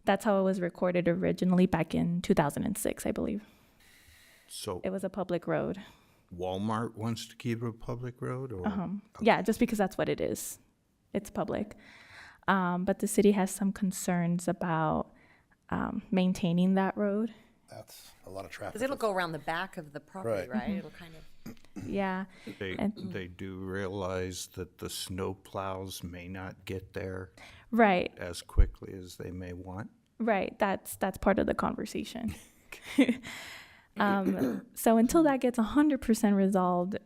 That's how it was recorded originally back in 2006, I believe. So It was a public road. Walmart wants to keep it a public road, or? Yeah, just because that's what it is. It's public. But the city has some concerns about maintaining that road. That's a lot of traffic. Because it'll go around the back of the property, Right. right? It'll kind of, Yeah. They do realize that the snow plows may not get there Right. as quickly as they may want. Right. That's part of the conversation. So until that gets 100% resolved,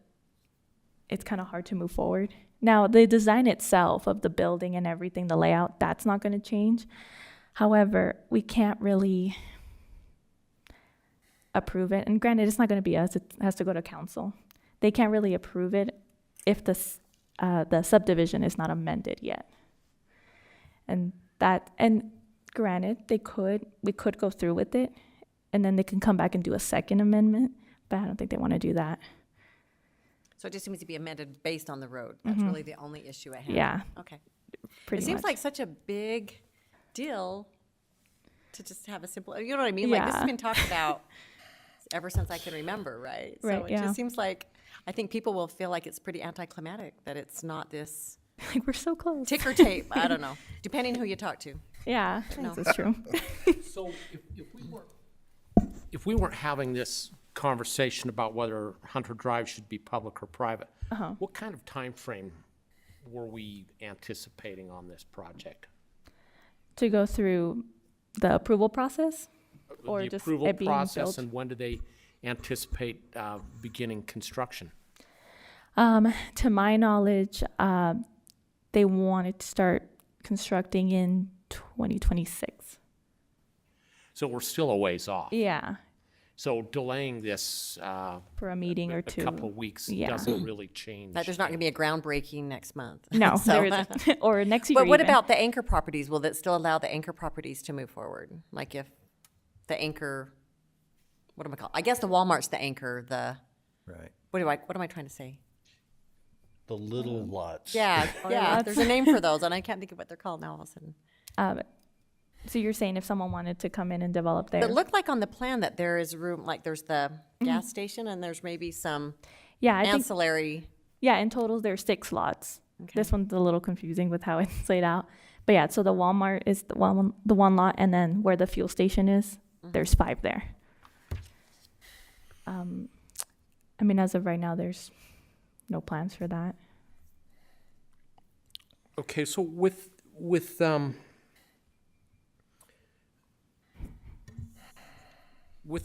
it's kind of hard to move forward. Now, the design itself of the building and everything, the layout, that's not going to change. However, we can't really approve it. And granted, it's not going to be us. It has to go to council. They can't really approve it if the subdivision is not amended yet. And granted, we could go through with it, and then they can come back and do a second amendment, but I don't think they want to do that. so it just seems to be amended based on the road. That's really the only issue at hand. Yeah, Okay. pretty It seems much. like such a big deal to just have a simple, you know what I mean? Like, this has Yeah. been talked about ever since I can remember, right? So Right, it yeah. just seems like, I think people will feel like it's pretty anticlimactic, that it's not this Like, we're so close. ticker tape, I don't know, depending who you talk to. Yeah, that's true. So if we weren't having this conversation about whether Hunter Drive should be public or private, what kind of time frame were we anticipating on this project? To go through the approval process, or The just approval it being process, built? and when do they anticipate beginning construction? To my knowledge, they wanted to start constructing in 2026. So we're still a ways off. Yeah, So delaying this for a meeting or a two. couple of weeks Yeah. doesn't really change. Like, there's not gonna be a groundbreaking next month. No, So- there isn't. Or next year. But what even. about the anchor properties? Will that still allow the anchor properties to move forward? Like if the anchor, what am I call? I guess the Walmart's the anchor, Right. what am I trying to say? The little lots. Yeah, yeah, there's a name for those, and I can't think of what they're called now all of a sudden. So you're saying if someone wanted to come in and develop there? It looked like on the plan that there is room, like there's the gas station and there's maybe some Yeah, I think. ancillary. Yeah, in total there's 6 lots. This one's a little confusing with how it's laid out, but yeah. So the Walmart is the one lot, and then where the fuel station is, there's 5 there. I mean, as of right now, there's no plans for that. Okay, so with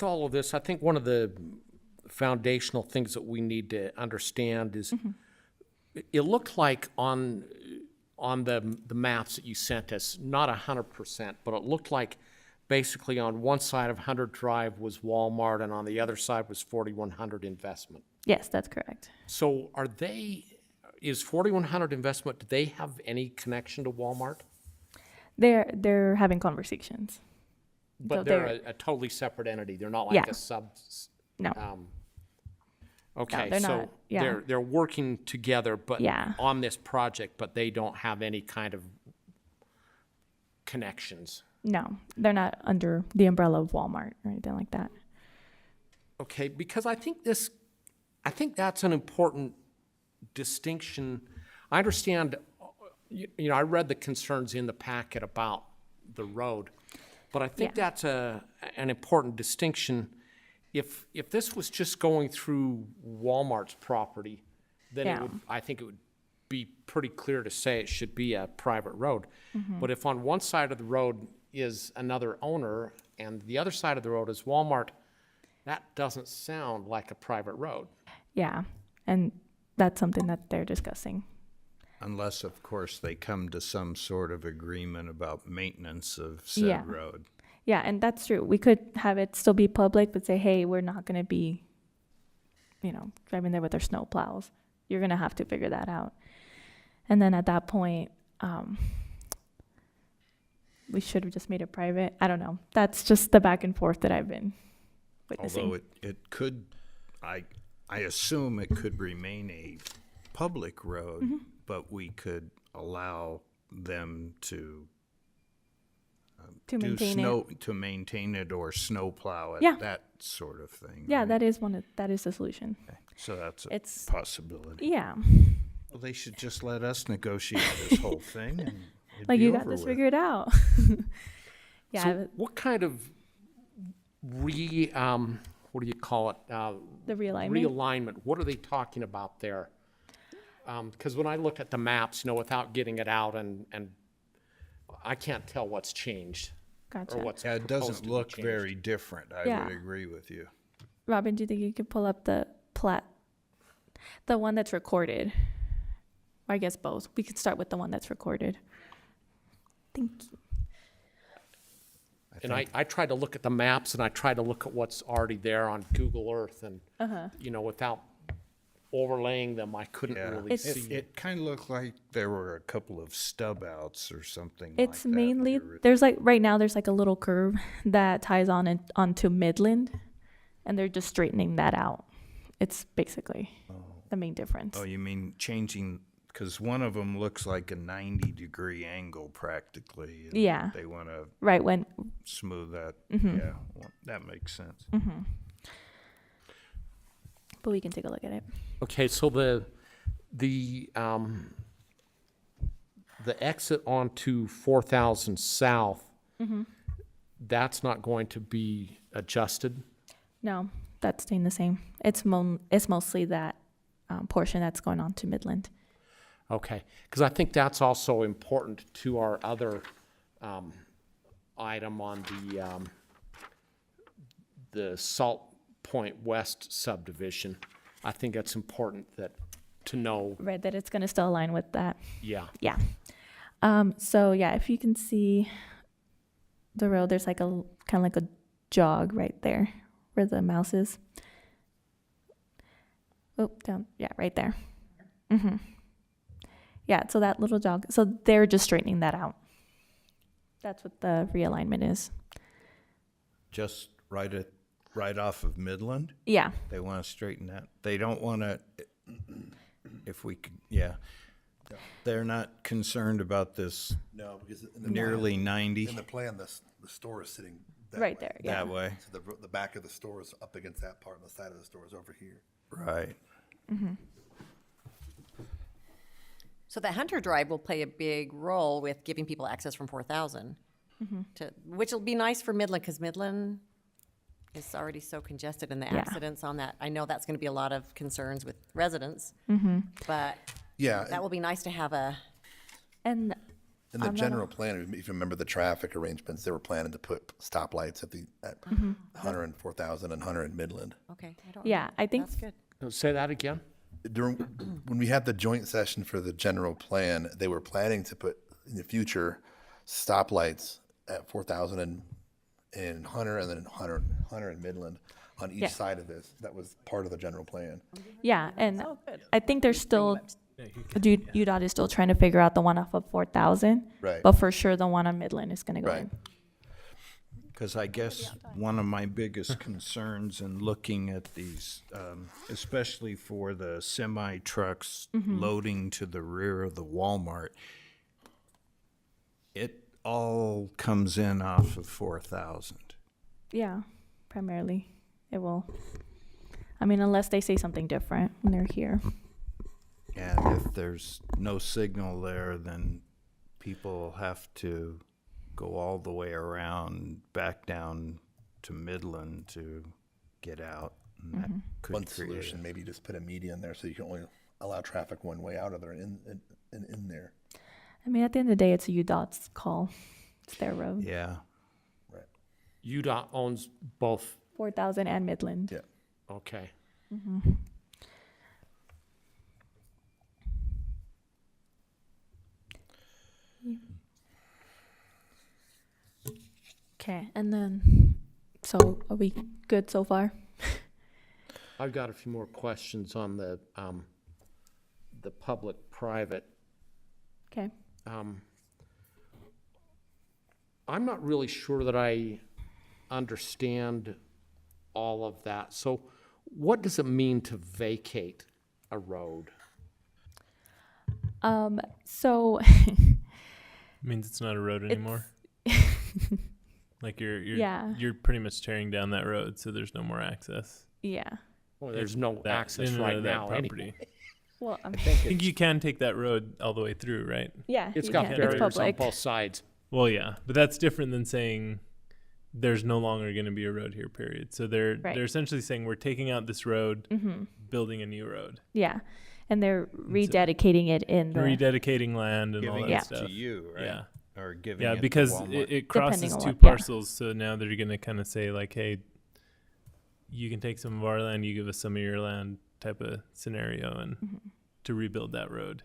all of this, I think one of the foundational things that we need to understand is it looked like on the maps that you sent us, not 100%, but it looked like basically on one side of 100 Drive was Walmart and on the other side was 4100 Investment. Yes, that's correct. So is 4100 Investment, do they have any connection to Walmart? They're having conversations. But So they're a totally separate entity. They're not like Yeah. a sub. No. Okay, they're so not, yeah. they're working together, but Yeah. on this project, but they don't have any kind of connections. No, they're not under the umbrella of Walmart or anything like that. Okay, because I think that's an important distinction. I understand, I read the concerns in the packet about the road, but I think Yeah. that's an important distinction. If this was just going through Walmart's property, then Yeah. I think it would be pretty clear to say it should be a private road. Mm-hmm. But if on one side of the road is another owner and the other side of the road is Walmart, that doesn't sound like a private road. Yeah, and that's something that they're discussing. Unless, of course, they come to some sort of agreement about maintenance of said Yeah. road. Yeah, and that's true. We could have it still be public, but say, hey, we're not going to be, driving there with our snow plows. You're going to have to figure that out. And then at that point, we should have just made it private. I don't know. That's just the back and forth that I've been witnessing. Although it could, I assume it could remain a public road, but we could allow them to To do maintain snow, to maintain it or snow plow it, Yeah. that sort of thing. Yeah, right? that is that is the solution. So that's a It's- possibility. Yeah. Well, they should just let us negotiate this whole thing and it'd Like be you got over this with. figured out. Yeah. So what kind of what do you call it? The realignment. Realignment, what are they talking about there? Because when I look at the maps, without getting it out and I can't tell what's changed Gotcha. or what's Yeah, it proposed doesn't to be look changed. very different. I Yeah. would agree with you. Robin, do you think you could pull up the plat, the one that's recorded? Or I guess both. We could start with the one that's recorded. Thank you. And I tried to look at the maps and I tried to look at what's already there on Google Earth and, without overlaying them, I couldn't Yeah. really It's- see. It kind of looked like there were a couple of stub outs or something like It's that. mainly You're- there's like right now there's like a little curve that ties onto Midland, and they're just straightening that out. It's basically the main difference. Oh, you mean changing, because one of them looks like a 90-degree angle practically. and Yeah. They want to Right when smooth that. Mm-hmm. Yeah, well, that makes sense. but we can take a look at it. Okay, so the exit onto 4,000 South, that's not going to be adjusted? No, that's staying the same. It's mostly that portion that's going on to Midland. Okay, because I think that's also important to our other item on the Salt Point West subdivision. I think it's important to know, Right, that it's going to still align with that. yeah. Yeah. So yeah, if you can see the road, there's like a kind of like a jog right there where the mouse is. Oh, down. Yeah, right there. Yeah, so that little jog. So they're just straightening that out. That's what the realignment is. Just right off of Midland, Yeah. they want to straighten that. They don't want to, if we could, yeah. They're not concerned about this No, because in the nearly plan, 90 in the plan, the store is sitting that Right way. there. Yeah. that way. So the back of the store is up against that part, and the side of the store is over here. Right. So that Hunter Drive will play a big role with giving people access from 4,000 to, which will be nice for Midland because Midland is already so congested and the Yeah. accidents on that. I know that's going to be a lot of concerns with residents, but Yeah, that will be nice to have a, And in the general plan, if you remember the traffic arrangements, they were planning to put stoplights at Hunter and 4,000 and Hunter and Midland. okay, I don't. yeah, I think That's good. Say that again? During, when we had the joint session for the general plan, they were planning to put in the future stoplights at 4,000 and Hunter and then Hunter and Midland on each Yeah. side of this. That was part of the general plan. yeah, and I think there's still UDOT is still trying to figure out the one off of 4,000. Right. But for sure, the one on Midland is going to go Right. in. Because I guess one of my biggest concerns in looking at these, especially for the semi trucks loading to the rear of the Walmart, it all comes in off of 4,000. Yeah, primarily it will. I mean, unless they say something different when they're here. And if there's no signal there, then people have to go all the way around, back down to Midland to get out. And that could One create solution, maybe just put a median there so you can only allow traffic one way out of there and in there. I mean, at the end of the day, it's UDOT's call. It's their road. Yeah. UDOT owns both, 4,000 and Midland. Yeah. okay. Okay, and then, so are we good so far? I've got a few more questions on the public-private. Okay. I'm not really sure that I understand all of that. So what does it mean to vacate a road? So Means it's not a road anymore. Like Yeah. you're pretty much tearing down that road, so there's no more access. Yeah. Well, there's no That, access in and out right of that now property. anyway. Well, I think you can take that road all the way through, right? yeah. It's you got can. barriers on public. both sides. Well, yeah, but that's different than saying there's no longer going to be a road here. Period. So Right. they're essentially saying we're taking out this road, building a new road, Yeah, and they're rededicating it in the. rededicating land and all Giving that it stuff. to you, right? Yeah. Or giving Yeah, it to because Walmart. it crosses Depending on two what- yeah. parcels, so now they're going to kind of say like, hey, you can take some of our land, you give us some of your land, type of scenario, and to rebuild that road.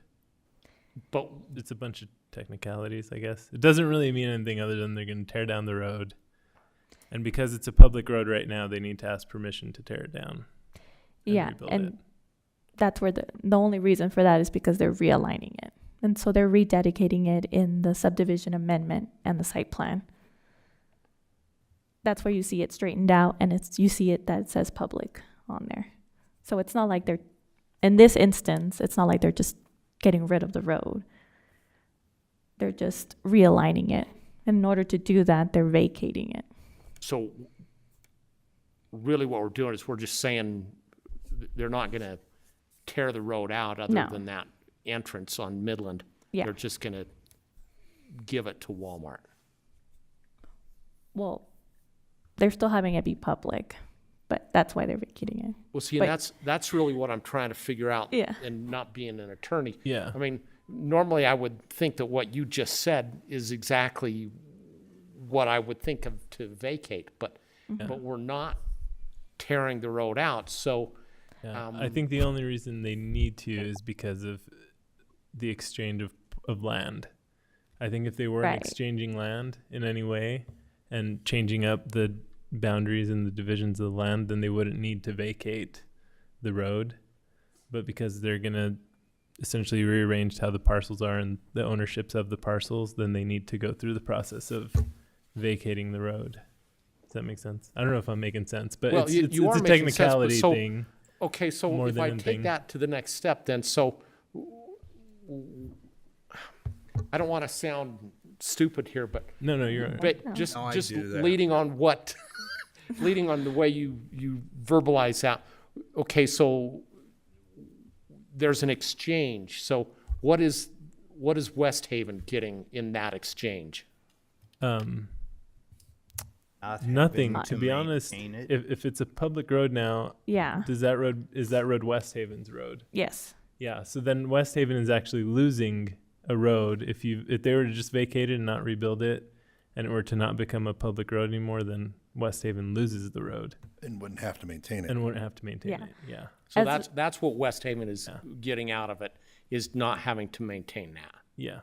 But It's a bunch of technicalities, I guess. It doesn't really mean anything other than they're going to tear down the road. And because it's a public road right now, they need to ask permission to tear it down. Yeah, rebuild and it. that's where the only reason for that is because they're realigning it, and so they're rededicating it in the subdivision amendment and the site plan. That's where you see it straightened out, and you see it that it says public on there. So it's not like in this instance, it's not like they're just getting rid of the road. They're just realigning it. And in order to do that, they're vacating it. so really what we're doing is we're just saying they're not going to tear the road out other No. than that entrance on Midland. Yeah. They're just going to give it to Walmart. Well, they're still having it be public, but that's why they're vacating it. Well, see, But- and that's really what I'm trying to figure out. Yeah. And not being an attorney. Yeah. I mean, normally I would think that what you just said is exactly what I would think of to vacate, but we're not tearing the road out, so. Yeah. I think the only reason they need to is because of the exchange of land. I think if they weren't Right. exchanging land in any way and changing up the boundaries and the divisions of the land, then they wouldn't need to vacate the road. But because they're going to essentially rearrange how the parcels are and the ownerships of the parcels, then they need to go through the process of vacating the road. Does that make sense? I don't know if I'm making sense, but Well, it's, you it's, are it's a making sense, but technicality so- thing. Okay, so More if than I anything. take that to the next step, then, so, I don't want to sound stupid here, but, No, you're right. but just, No, I just do that. leading on what, leading on the way you verbalize that. Okay, so there's an exchange, so what is West Haven getting in that exchange? Nothing. having To be honest, maintain it. if it's a public road now, Yeah. is that road West Haven's road? Yes. Yeah. So then West Haven is actually losing a road if they were to just vacate it and not rebuild it, and it were to not become a public road anymore. Then West Haven loses the road And wouldn't have to maintain it. and wouldn't have to maintain Yeah. it. Yeah. So As- that's what West Haven is getting out of it, is not having to maintain that. Yeah.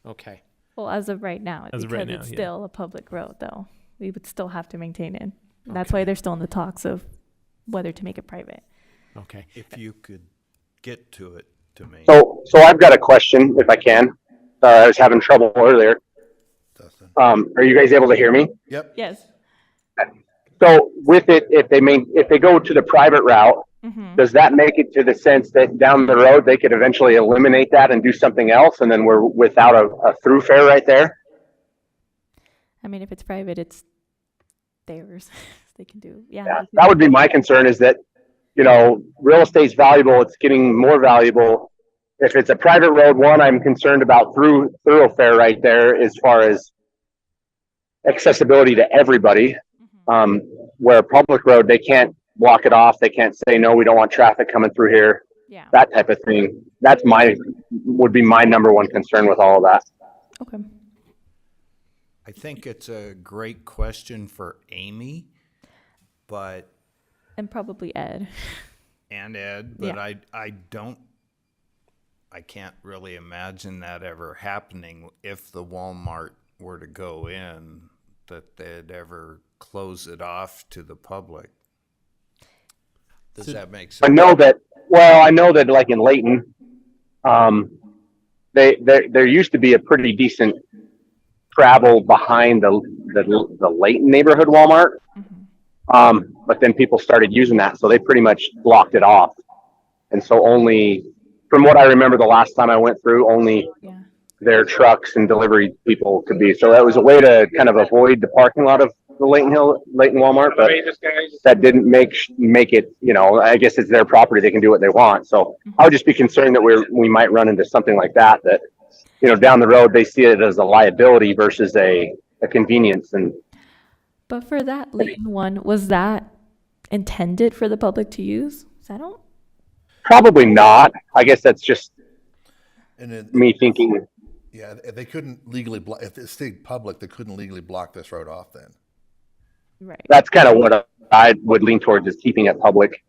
Okay. Well, as of right now, As of because right now, it's yeah. still a public road, though, we would still have to maintain it. That's why they're still in the talks of whether to make it private. Okay. If you could get to it to me. So I've got a question, if I can. I was having trouble earlier. Dustin. Are you guys able to hear me? Yep. Yes. So with it, if they go to the private route, does that make it to the sense that down the road they could eventually eliminate that and do something else, and then we're without a throughfare right there? I mean, if it's private, it's theirs. They can do. Yeah. Yeah, they that can- would be my concern, is that, real estate's valuable. It's getting more valuable. If it's a private road, one, I'm concerned about thoroughfare right there as far as accessibility to everybody. Where a public road, they can't block it off. They can't say, no, we don't want traffic coming through here, Yeah. that type of thing. Would be my number one concern with all of that. Okay. I think it's a great question for Amy, but And probably Ed. and Ed, but Yeah. I can't really imagine that ever happening if the Walmart were to go in, that they'd ever close it off to the public. Does that make sense? I know that like in Layton, there used to be a pretty decent travel behind the Layton neighborhood Walmart. But then people started using that, so they pretty much blocked it off. And so only, from what I remember the last time I went through, only Yeah. their trucks and delivery people could be. So that was a way to kind of avoid the parking lot of the Layton Walmart, but that didn't make it, you know, I guess it's their property. They can do what they want. So I would just be concerned that we might run into something like that, you know, down the road, they see it as a liability versus a convenience. And But for that Layton one, was that intended for the public to use? 'Cause I don't. probably not. I guess that's just And it, me thinking. yeah, if they couldn't legally block, if it stayed public, they couldn't legally block this road off then. Right. That's kind of what I would lean towards, is keeping it public.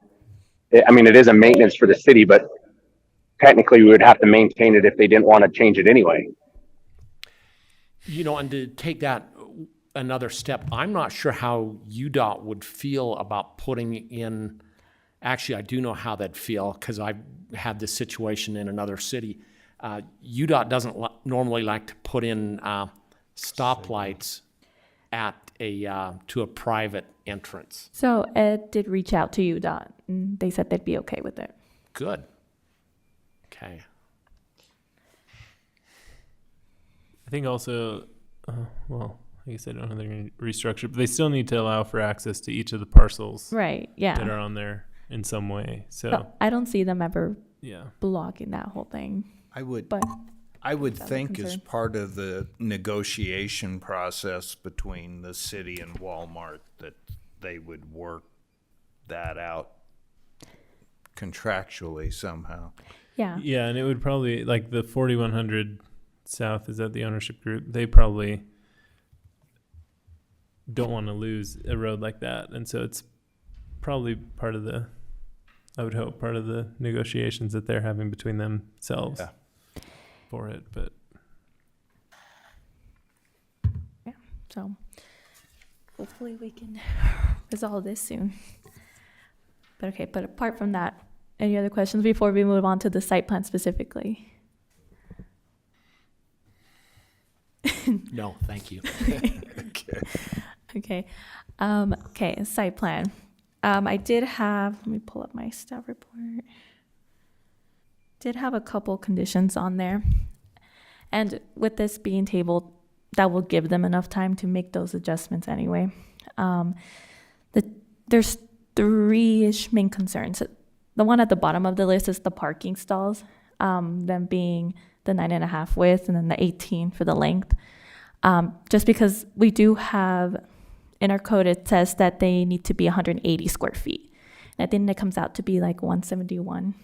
I mean, it is a maintenance for the city, but technically we would have to maintain it if they didn't want to change it anyway. You know, and to take that another step, I'm not sure how UDOT would feel about putting in, actually, I do know how they'd feel, because I've had this situation in another city. UDOT doesn't normally like to put in stoplights at to a private entrance. So Ed did reach out to UDOT, and they said they'd be okay with it. Good. Okay. I think also, well, I guess I don't know they're going to restructure, but they still need to allow for access to each of the parcels Right. that Yeah. are on there in some way. So, So I don't see them ever yeah. blocking that whole thing, I would but That's a think as concern. part of the negotiation process between the city and Walmart that they would work that out contractually somehow. yeah. Yeah, and it would probably, like the 4100 South, is that the ownership group? They probably don't want to lose a road like that. And so it's probably part of the, I would hope, part of the negotiations that they're having between themselves Yeah. for it. But So hopefully we can resolve this soon. But okay, but apart from that, any other questions before we move on to the site plan specifically? No, thank you. Okay. Okay, site plan. I did have, let me pull up my staff report. Did have a couple conditions on there. And with this being tabled, that will give them enough time to make those adjustments anyway. There's three-ish main concerns. The one at the bottom of the list is the parking stalls, them being the 9.5 width and then the 18 for the length. Just because we do have, in our code, it says that they need to be 180 square feet. And I think that comes out to be like 171,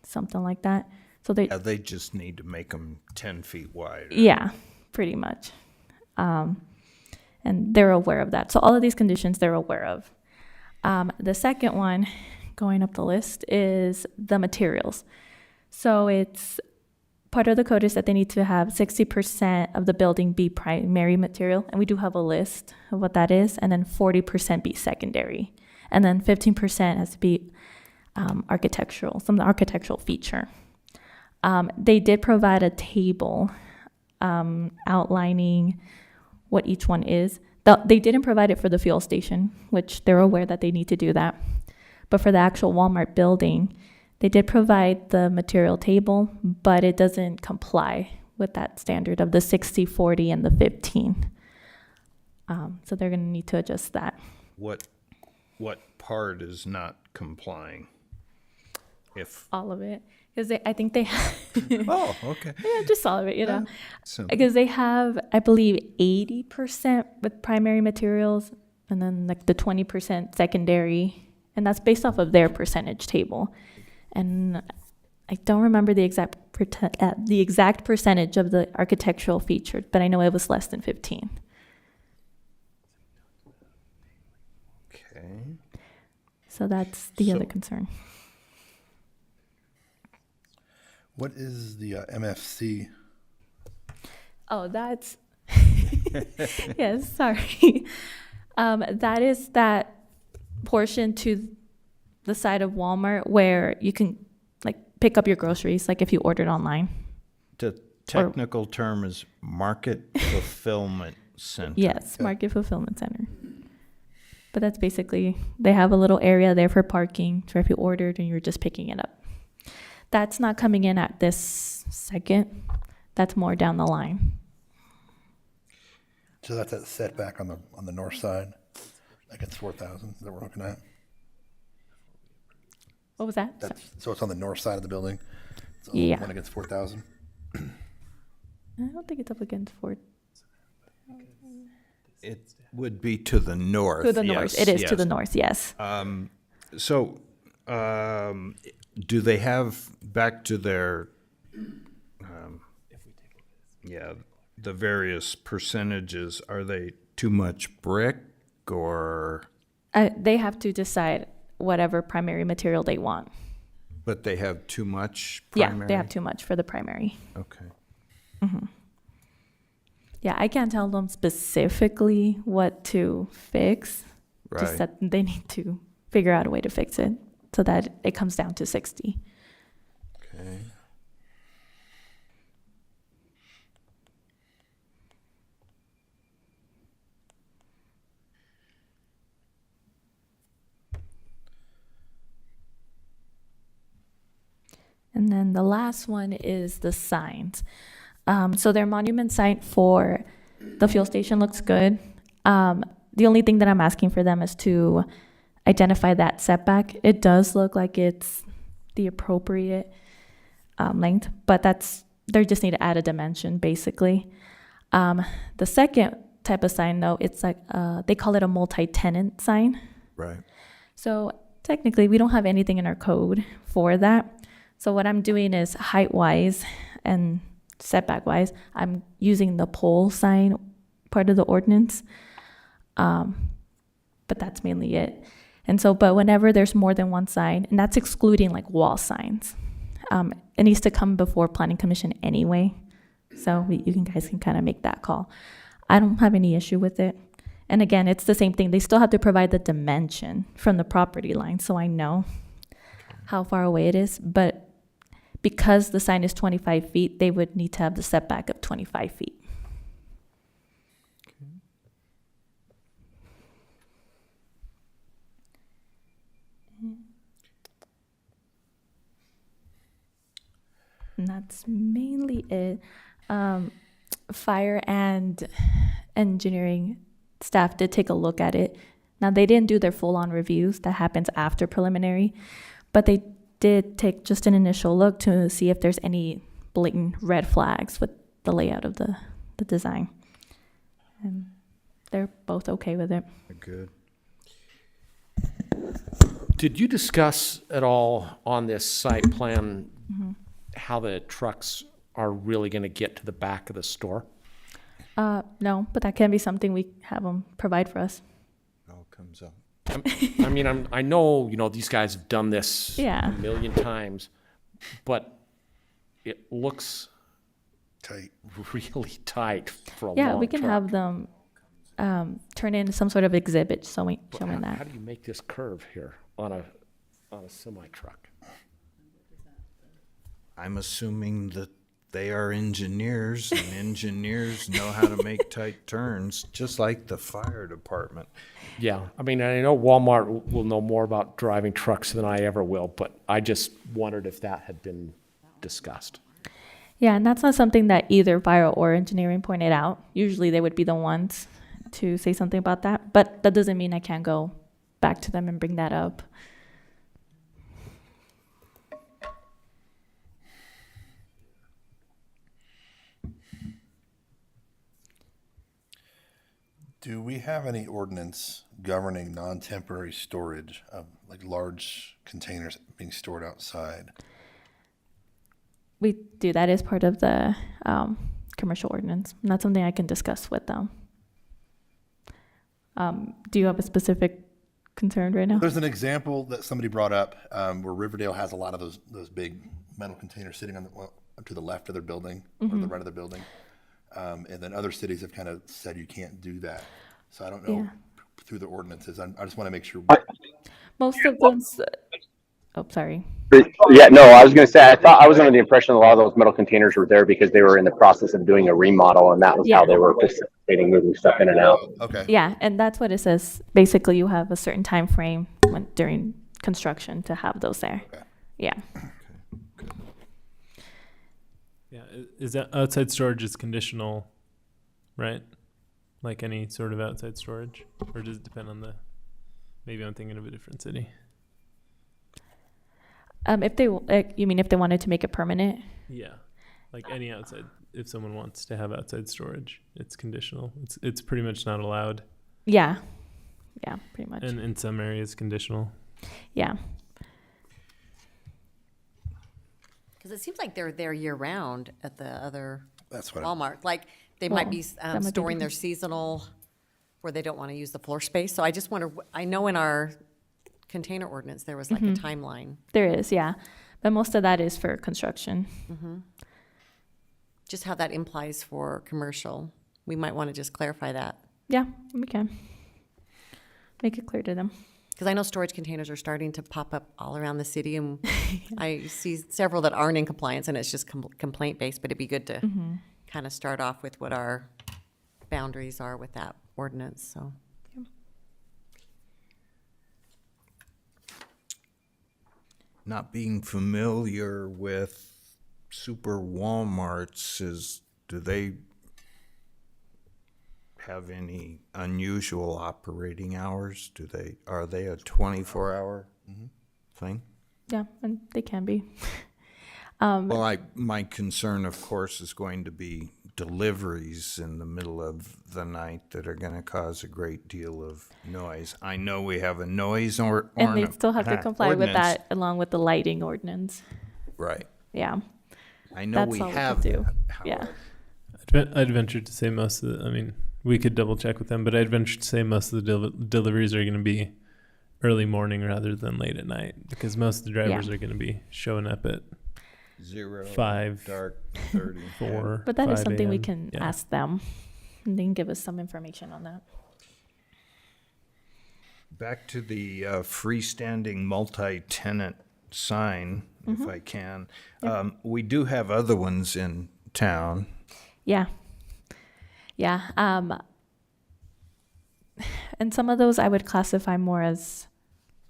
something like that. So they, Yeah, they just need to make them 10 feet wide. yeah, pretty much. And they're aware of that. So all of these conditions they're aware of. The second one, going up the list, is the materials. So it's part of the code is that they need to have 60% of the building be primary material, and we do have a list of what that is, and then 40% be secondary, and then 15% has to be architectural, some architectural feature. They did provide a table outlining what each one is. They didn't provide it for the fuel station, which they're aware that they need to do that. But for the actual Walmart building, they did provide the material table, but it doesn't comply with that standard of the 60, 40, and the 15. So they're going to need to adjust that. What part is not complying? If, All of it. Because I think they have, oh, okay. yeah, just all of it, you know. So, Because they have, I believe, 80% with primary materials and then like the 20% secondary. And that's based off of their percentage table. And I don't remember the exact percentage of the architectural featured, but I know it was less than 15. okay. So that's the So- other concern. What is the MFC? Oh, that's, yes, sorry. That is that portion to the side of Walmart where you can like pick up your groceries, like if you ordered online. The technical term is Market Fulfillment Center. Yes, Market Fulfillment Center. But that's basically, they have a little area there for parking, for if you ordered and you're just picking it up. That's not coming in at this second. That's more down the line. So that's that setback on the north side, against 4,000 that we're looking at. What was that? So it's on the north side of the building. So Yeah. One against 4,000. I don't think it's up against Fort. It would be to the north. To the north. It is to the north, yes. So, do they have, back to their, the various percentages, are they too much brick or, They have to decide whatever primary material they want. but they have too much Yeah, primary? they have too much for the primary. Okay. Yeah, I can't tell them specifically what to fix. Just Right. that they need to figure out a way to fix it so that it comes down to 60. Okay. And then the last one is the signs. So their monument sign for the fuel station looks good. The only thing that I'm asking for them is to identify that setback. It does look like it's the appropriate length, but they just need to add a dimension basically. The second type of sign though, it's like, they call it a multi-tenant sign. Right. So technically, we don't have anything in our code for that. So what I'm doing is height-wise and setback-wise, I'm using the pole sign part of the ordinance. But that's mainly it. And so, but whenever there's more than one sign, and that's excluding like wall signs, it needs to come before Planning Commission anyway. So you guys can kind of make that call. I don't have any issue with it. And again, it's the same thing. They still have to provide the dimension from the property line, so I know how far away it is. But because the sign is 25 feet, they would need to have the setback of 25 feet. And that's mainly it. Fire and engineering staff did take a look at it. Now, they didn't do their full-on reviews. That happens after preliminary. But they did take just an initial look to see if there's any blatant red flags with the layout of the design. And they're both okay with it. Good. Did you discuss at all on this site plan how the trucks are really going to get to the back of the store? No, but that can be something we have them provide for us. All comes up. I mean, I know, these guys have done this Yeah. a million times, but it looks Tight. really tight for a Yeah, long we can truck. have them turn in some sort of exhibit showing How that. do you make this curve here on a semi truck? I'm assuming that they are engineers, and engineers know how to make tight turns, just like the fire department. Yeah, I mean, I know Walmart will know more about driving trucks than I ever will, but I just wondered if that had been discussed. Yeah, and that's not something that either fire or engineering pointed out. Usually they would be the ones to say something about that, but that doesn't mean I can't go back to them and bring that up. Do we have any ordinance governing non-temporary storage of like large containers being stored outside? We do. That is part of the commercial ordinance. And that's something I can discuss with them. Do you have a specific concern right now? There's an example that somebody brought up where Riverdale has a lot of those big metal containers sitting on to the left of their building or the right of their building. And then other cities have kind of said you can't do that. So I don't know Yeah. through the ordinances. I just want to make sure. Most of those. Oh, sorry. Yeah, no, I was going to say, I was under the impression a lot of those metal containers were there because they were in the process of doing a remodel, and that was how Yeah. they were facilitating moving stuff in and out. Okay. Yeah, and that's what it says. Basically, you have a certain time frame during construction to have those there. Okay. Yeah. Yeah, is that outside storage is conditional, right? Like any sort of outside storage, or does it depend on the? Maybe I'm thinking of a different city. If they, you mean if they wanted to make it permanent? Yeah, like any outside. If someone wants to have outside storage, it's conditional. It's pretty much not allowed, Yeah. Yeah, pretty much. and in some areas conditional. Yeah. Because it seems like they're there year round at the other That's what. Walmart. Like, they Well, might be that might be storing their different. seasonal, where they don't want to use the floor space. So I just wonder, I know in our container ordinance, there was like a timeline. There is, yeah. But most of that is for construction. Just how that implies for commercial. We might want to just clarify that. Yeah, we can. Make it clear to them. Because I know storage containers are starting to pop up all around the city, and I see several that aren't in compliance, and it's just complaint-based, but it'd be good to kind of start off with what our boundaries are with that ordinance, so. Not being familiar with super Walmarts do they have any unusual operating hours? Are they a 24-hour thing? Yeah, and they can be. Well, my concern, of course, is going to be deliveries in the middle of the night that are going to cause a great deal of noise. I know we have a noise And they still have to comply with ordinance. that along with the lighting ordinance. Right. Yeah. I know That's we all we have could do. that. Yeah. I'd venture to say most of the. I mean, we could double check with them, but I'd venture to say most of the deliveries are going to be early morning rather than late at night, because most of the drivers are going to be showing up at 0, 5, dark 30. 4. But that is 5 something we a.m. can Yeah. ask them. And they can give us some information on that. Back to the freestanding multi-tenant sign, if I can. We do have other ones in town. Yeah. Yeah. And some of those I would classify more as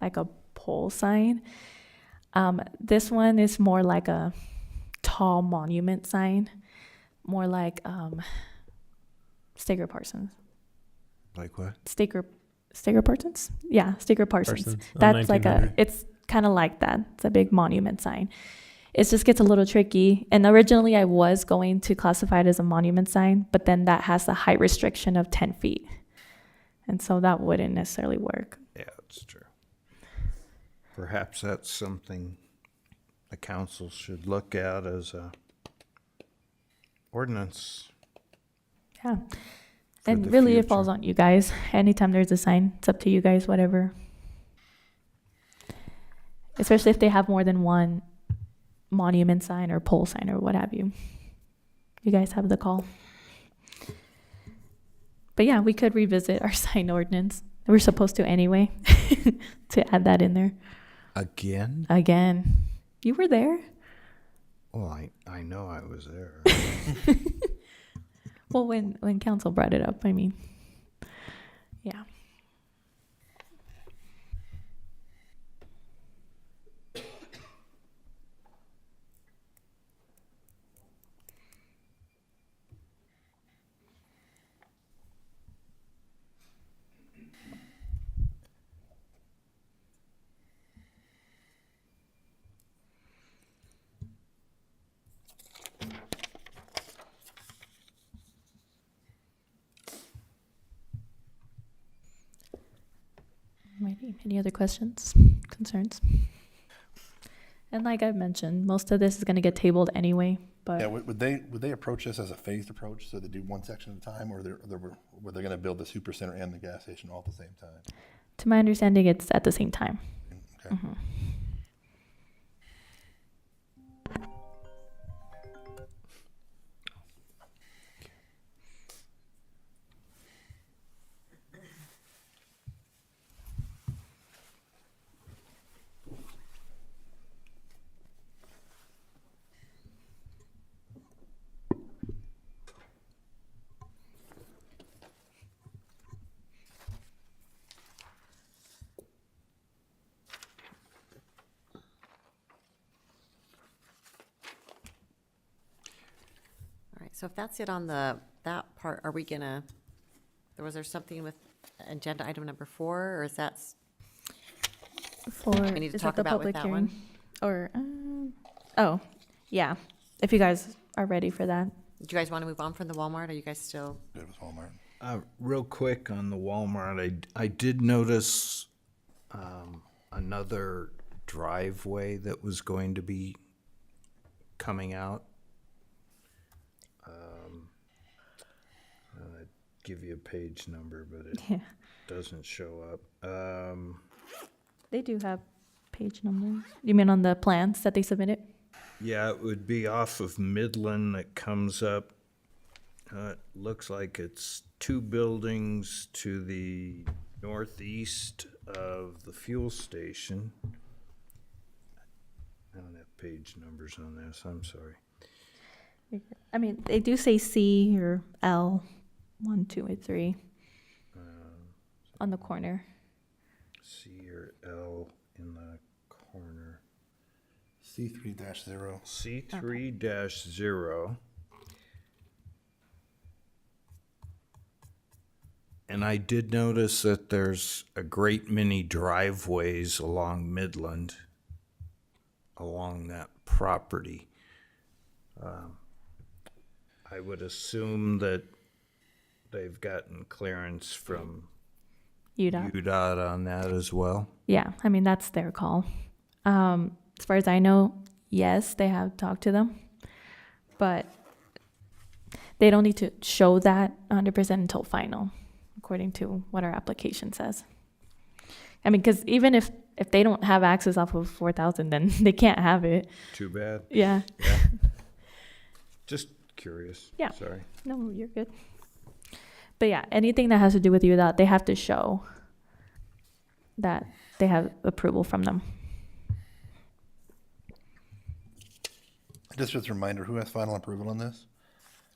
like a pole sign. This one is more like a tall monument sign, more like Staker Parsons. Like what? Staker Parsons? Yeah, Staker Parsons. Parsons on That's like 1900. it's kind of like that. It's a big monument sign. It just gets a little tricky. And originally I was going to classify it as a monument sign, but then that has a height restriction of 10 feet. And so that wouldn't necessarily work. Yeah, that's true. Perhaps that's something the council should look at as a ordinance. Yeah. For And the really, it future. falls on you guys. Anytime there's a sign, it's up to you guys, whatever. Especially if they have more than one monument sign or pole sign or what have you. You guys have the call. But yeah, we could revisit our sign ordinance. We're supposed to anyway, to add that in there. Again? Again, you were there. Well, I know I was there. Well, when council brought it up, I mean, yeah. Alrighty. Any other questions, concerns? And like I've mentioned, most of this is going to get tabled anyway, but Yeah, would they approach this as a phased approach, so they do one section at a time, or were they going to build the super center and the gas station all at the same time? to my understanding, it's at the same time. Okay. So if that's it on that part, are we gonna, was there something with agenda item number 4, or is that, For, We need to is talk that the about with public that hearing? one? Or, oh, yeah, if you guys are ready for that. do you guys want to move on from the Walmart? Are you guys still? Good with Walmart. Real quick on the Walmart, I did notice another driveway that was going to be coming out. I'd give you a page number, but it Yeah, doesn't show up. they do have page numbers. You mean on the plans that they submitted? Yeah, it would be off of Midland that comes up. It looks like it's 2 buildings to the northeast of the fuel station. I don't have page numbers on this, I'm sorry. I mean, they do say C or L, 1, 2, and 3 on the corner. C or L in the corner. C3-0. C3-0. And I did notice that there's a great many driveways along Midland, along that property. I would assume that they've gotten clearance from UDOT. UDOT on that as well. Yeah, I mean, that's their call. As far as I know, yes, they have talked to them, but they don't need to show that 100% until final, according to what our application says. I mean, because even if they don't have access off of 4,000, then they can't have it. Too bad. Yeah. Just curious. Yeah. Sorry. No, you're good. But yeah, anything that has to do with UDOT, they have to show that they have approval from them. Just as a reminder, who has final approval on this?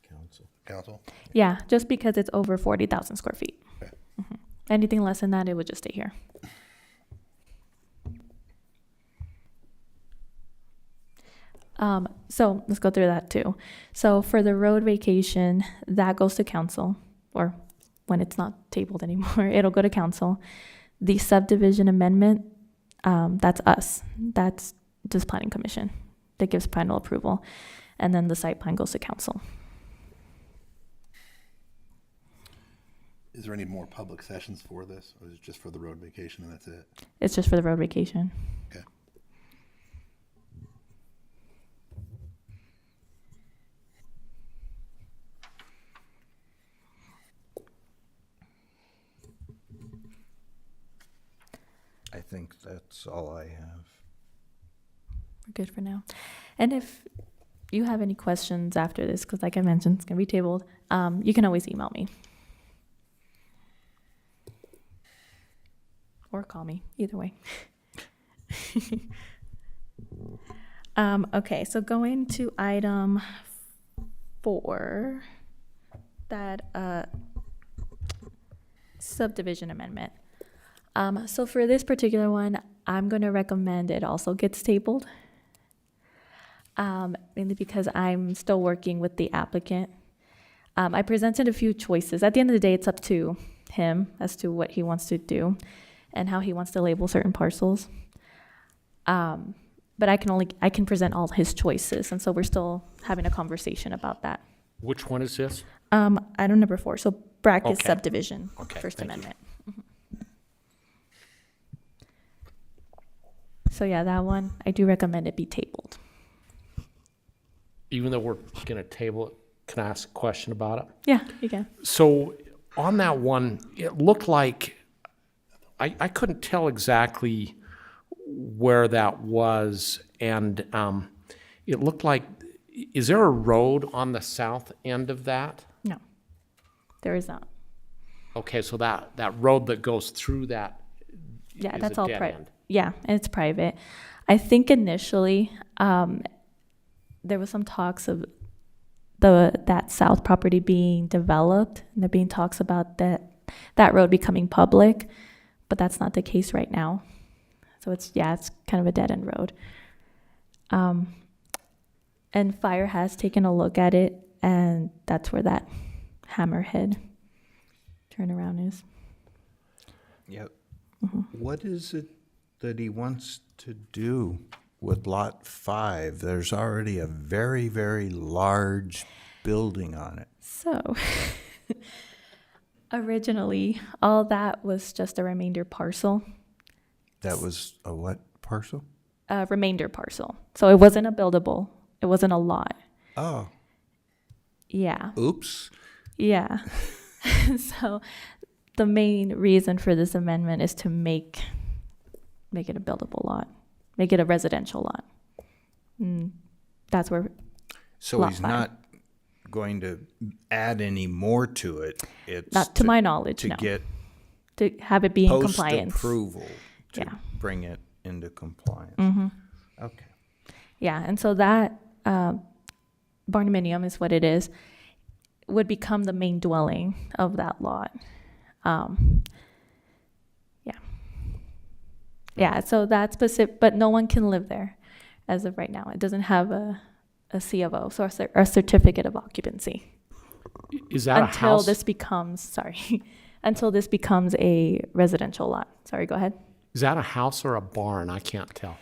Council. Council? Yeah, just because it's over 40,000 square feet. Okay. Mhm. Anything less than that, it would just stay here. So let's go through that too. So for the road vacation, that goes to council, or when it's not tabled anymore, it'll go to council. The subdivision amendment, that's us. That's just planning commission that gives final approval. And then the site plan goes to council. Is there any more public sessions for this, or is it just for the road vacation and that's it? It's just for the road vacation. Okay. I think that's all I have. We're good for now. And if you have any questions after this, because like I mentioned, it's going to be tabled, you can always email me. Or call me, either way. Okay, so going to item 4, that subdivision amendment. So for this particular one, I'm going to recommend it also gets tabled. Mainly because I'm still working with the applicant. I presented a few choices. At the end of the day, it's up to him as to what he wants to do and how he wants to label certain parcels. But I can present all his choices, and so we're still having a conversation about that. Which one is this? Item number 4, so bracket Okay. subdivision, Okay, First thank you. Amendment. So yeah, that one, I do recommend it be tabled. Even though we're going to table it, can I ask a question about it? Yeah, you can. So on that one, it looked like, I couldn't tell exactly where that was, and it looked like, is there a road on the south end of that? No, there is not. Okay, so that road that goes through that Yeah, is that's a all dead private. end. Yeah, and it's private. I think initially there was some talks of that south property being developed, and there being talks about that road becoming public, but that's not the case right now. So it's kind of a dead end road. And Fire has taken a look at it, and that's where that hammerhead turnaround is. Yep. What is it that he wants to do with Lot 5? There's already a very, very large building on it. So, originally, all that was just a remainder parcel. That was a what parcel? A remainder parcel. So it wasn't a buildable. It wasn't a lot. Oh, Yeah. oops. Yeah. So the main reason for this amendment is to make it a buildable lot, make it a residential lot. That's where, So Lot he's 5. not going to add any more to it. It's not to my knowledge, to no. get To have it be in compliance. post-approval to Yeah. bring it into compliance. Okay. Yeah, and so that barndominium is what it is, would become the main dwelling of that lot. Yeah. Yeah, so that's specific, but no one can live there as of right now. It doesn't have a C of O, so a certificate of occupancy. Is that a Until house? this becomes, sorry, until this becomes a residential lot. Sorry, go ahead. Is that a house or a barn? I can't tell.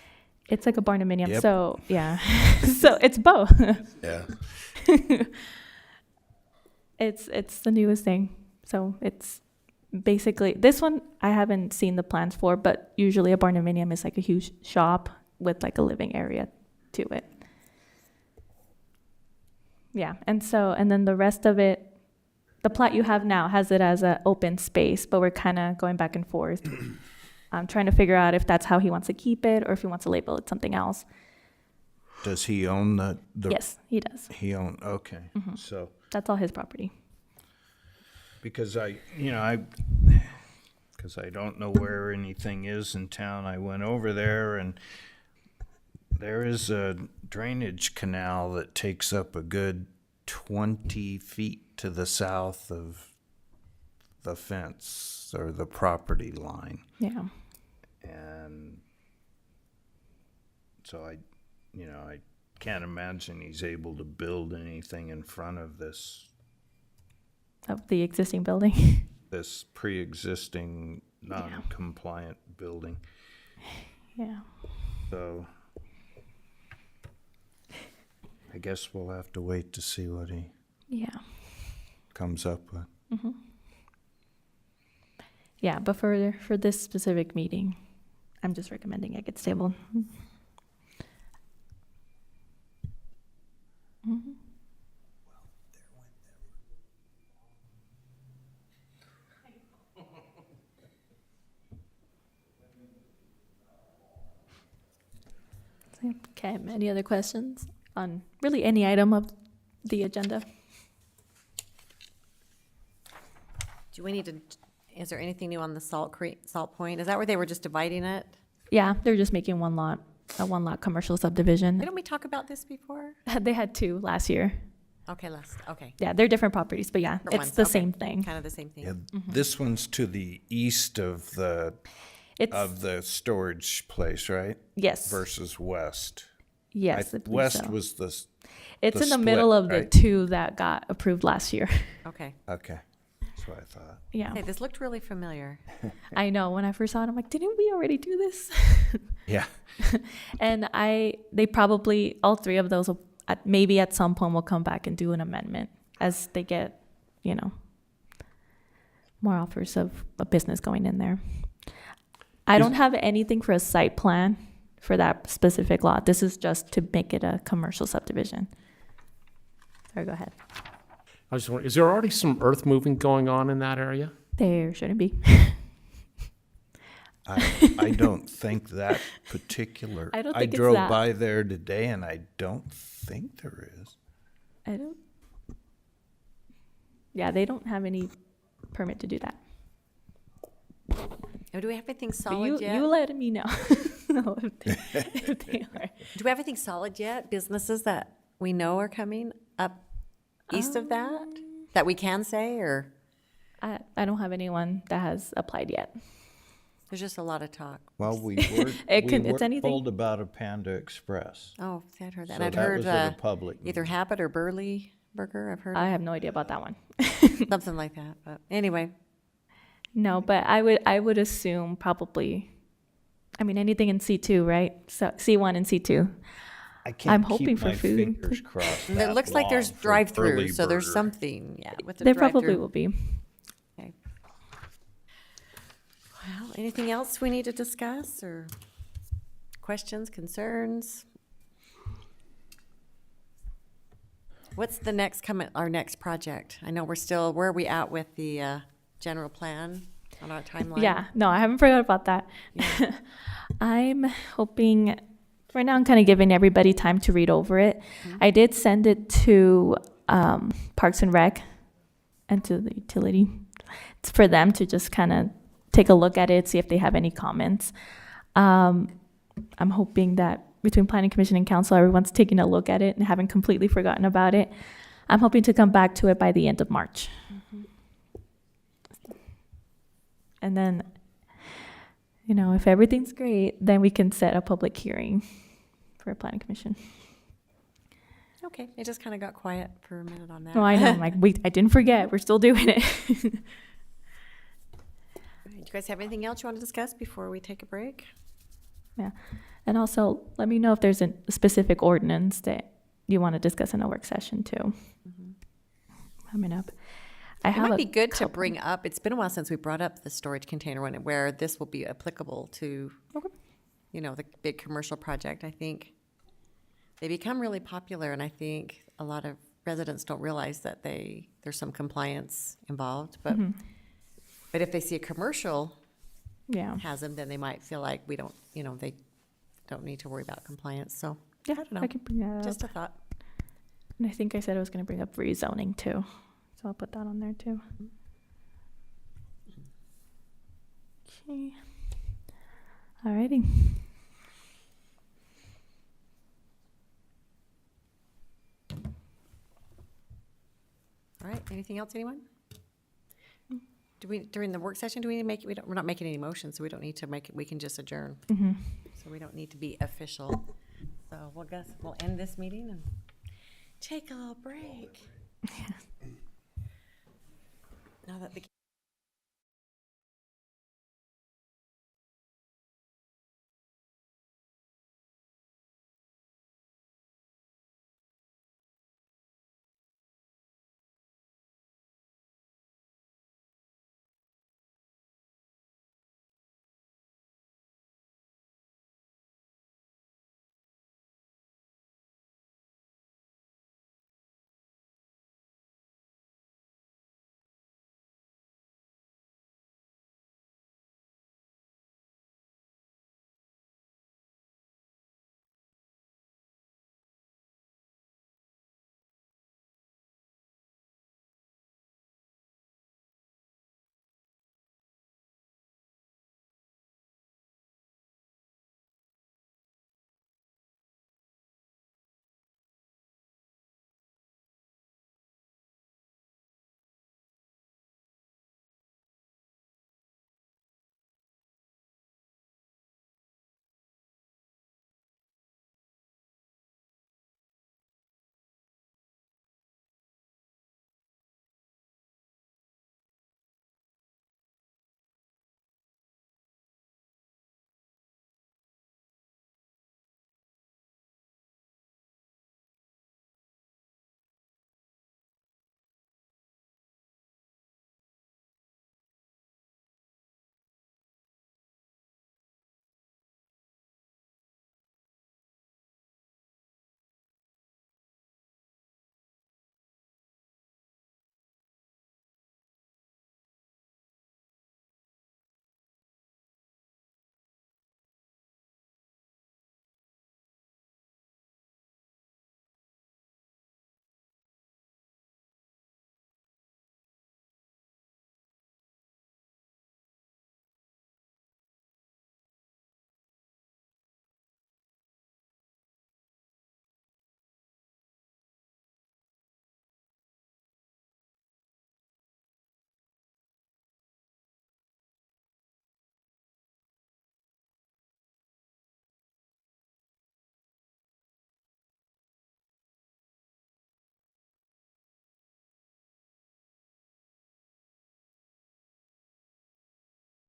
It's like a barndominium, Yep. so yeah. So it's both. Yeah. It's the newest thing. So it's basically, this one I haven't seen the plans for, but usually a barndominium is like a huge shop with like a living area to it. Yeah, and then the rest of it, the plot you have now has it as an open space, but we're kind of going back and forth. I'm trying to figure out if that's how he wants to keep it or if he wants to label it something else. Does he own the? Yes, he does. He okay. So, That's all his property. because because I don't know where anything is in town, I went over there and there is a drainage canal that takes up a good 20 feet to the south of the fence or the property line. Yeah. And so I can't imagine he's able to build anything in front of this Of the existing building. this pre-existing non-compliant building. Yeah. So I guess we'll have to wait to see what he Yeah. comes up with. Yeah, but for this specific meeting, I'm just recommending it gets tabled. Okay, any other questions on really any item of the agenda? Do we need to, is there anything new on the Salt Point? Is that where they were just dividing it? Yeah, they're just making one lot, a one lot commercial subdivision. Didn't we talk about this before? They had two last year. Okay, okay. Yeah, they're different properties, but yeah, Different it's ones, the okay. same thing. Kind of the same thing. Yeah, this one's to the east of the It's storage place, right? yes, Versus west. yes. I believe West so. was It's the in the middle split, of the right? two that got approved last year. Okay. okay. That's what I thought. Yeah, Hey, this looked really familiar. I know. When I first saw it, I'm like, didn't we already do this? Yeah. And they probably, all three of those will, maybe at some point will come back and do an amendment as they get, more offers of a business going in there. I don't have anything for a site plan for that specific lot. This is just to make it a commercial subdivision. Sorry, go ahead. I was wondering, is there already some earth moving going on in that area? There shouldn't be. I don't think that particular. I don't think it's drove that. by there today and I don't think there is. I don't. Yeah, they don't have any permit to do that. Oh, do we have anything But solid yet? you let me know. No, if they are. Do we have anything solid yet? Businesses that we know are coming up east of that we can say, or I don't have anyone that has applied yet. there's just a lot of talk? Well, we were, It's anything. told about a Panda Express. Oh, see, I'd heard that. So And I'd that heard was at a public either meeting. Habit or Burley burger, I've heard I have no idea about that one. something like that, but anyway. No, but I would assume probably, I mean, anything in C2, right? So C1 and C2. I can't I'm hoping keep for my food. fingers crossed. It that looks like there's long for Burley drive-through, so there's Burger. something, yeah, with the There drive-through. probably will be. Okay. Well, anything else we need to discuss, or questions, concerns? What's the next our next project? I know where are we at with the general plan on our timeline? Yeah, no, I haven't forgot about that. I'm hoping, right now I'm kind of giving everybody time to read over it. I did send it to Parks and Rec and to the utility. It's for them to just kind of take a look at it, see if they have any comments. I'm hoping that between Planning Commission and Council, everyone's taking a look at it and haven't completely forgotten about it. I'm hoping to come back to it by the end of March. And then, you know, if everything's great, then we can set a public hearing for a Planning Commission. Okay, it just kind of got quiet for a minute on that. No, I know, I'm like, I didn't forget, we're still doing it. Do you guys have anything else you want to discuss before we take a break? Yeah, and also let me know if there's a specific ordinance that you want to discuss in a work session too. Coming up. I It have might a be good to couple- bring up, it's been a while since we brought up the storage container one, where this will be applicable to, you know, the big commercial project. I think they become really popular, and I think a lot of residents don't realize that there's some compliance involved, but if they see a commercial Yeah, has them, then they might feel like we don't, you know, they don't need to worry about compliance, so, yeah, I don't know. I can bring that just up. a thought. And I think I said I was going to bring up rezoning too, so I'll put that on there too. Okay. Alrighty. All right, anything else, anyone? Do we, during the work session, do we need to make, we're not making any motions, so we don't need to make it, we can just adjourn. So we don't need to be official. So we'll end this meeting and take a little break. Now that the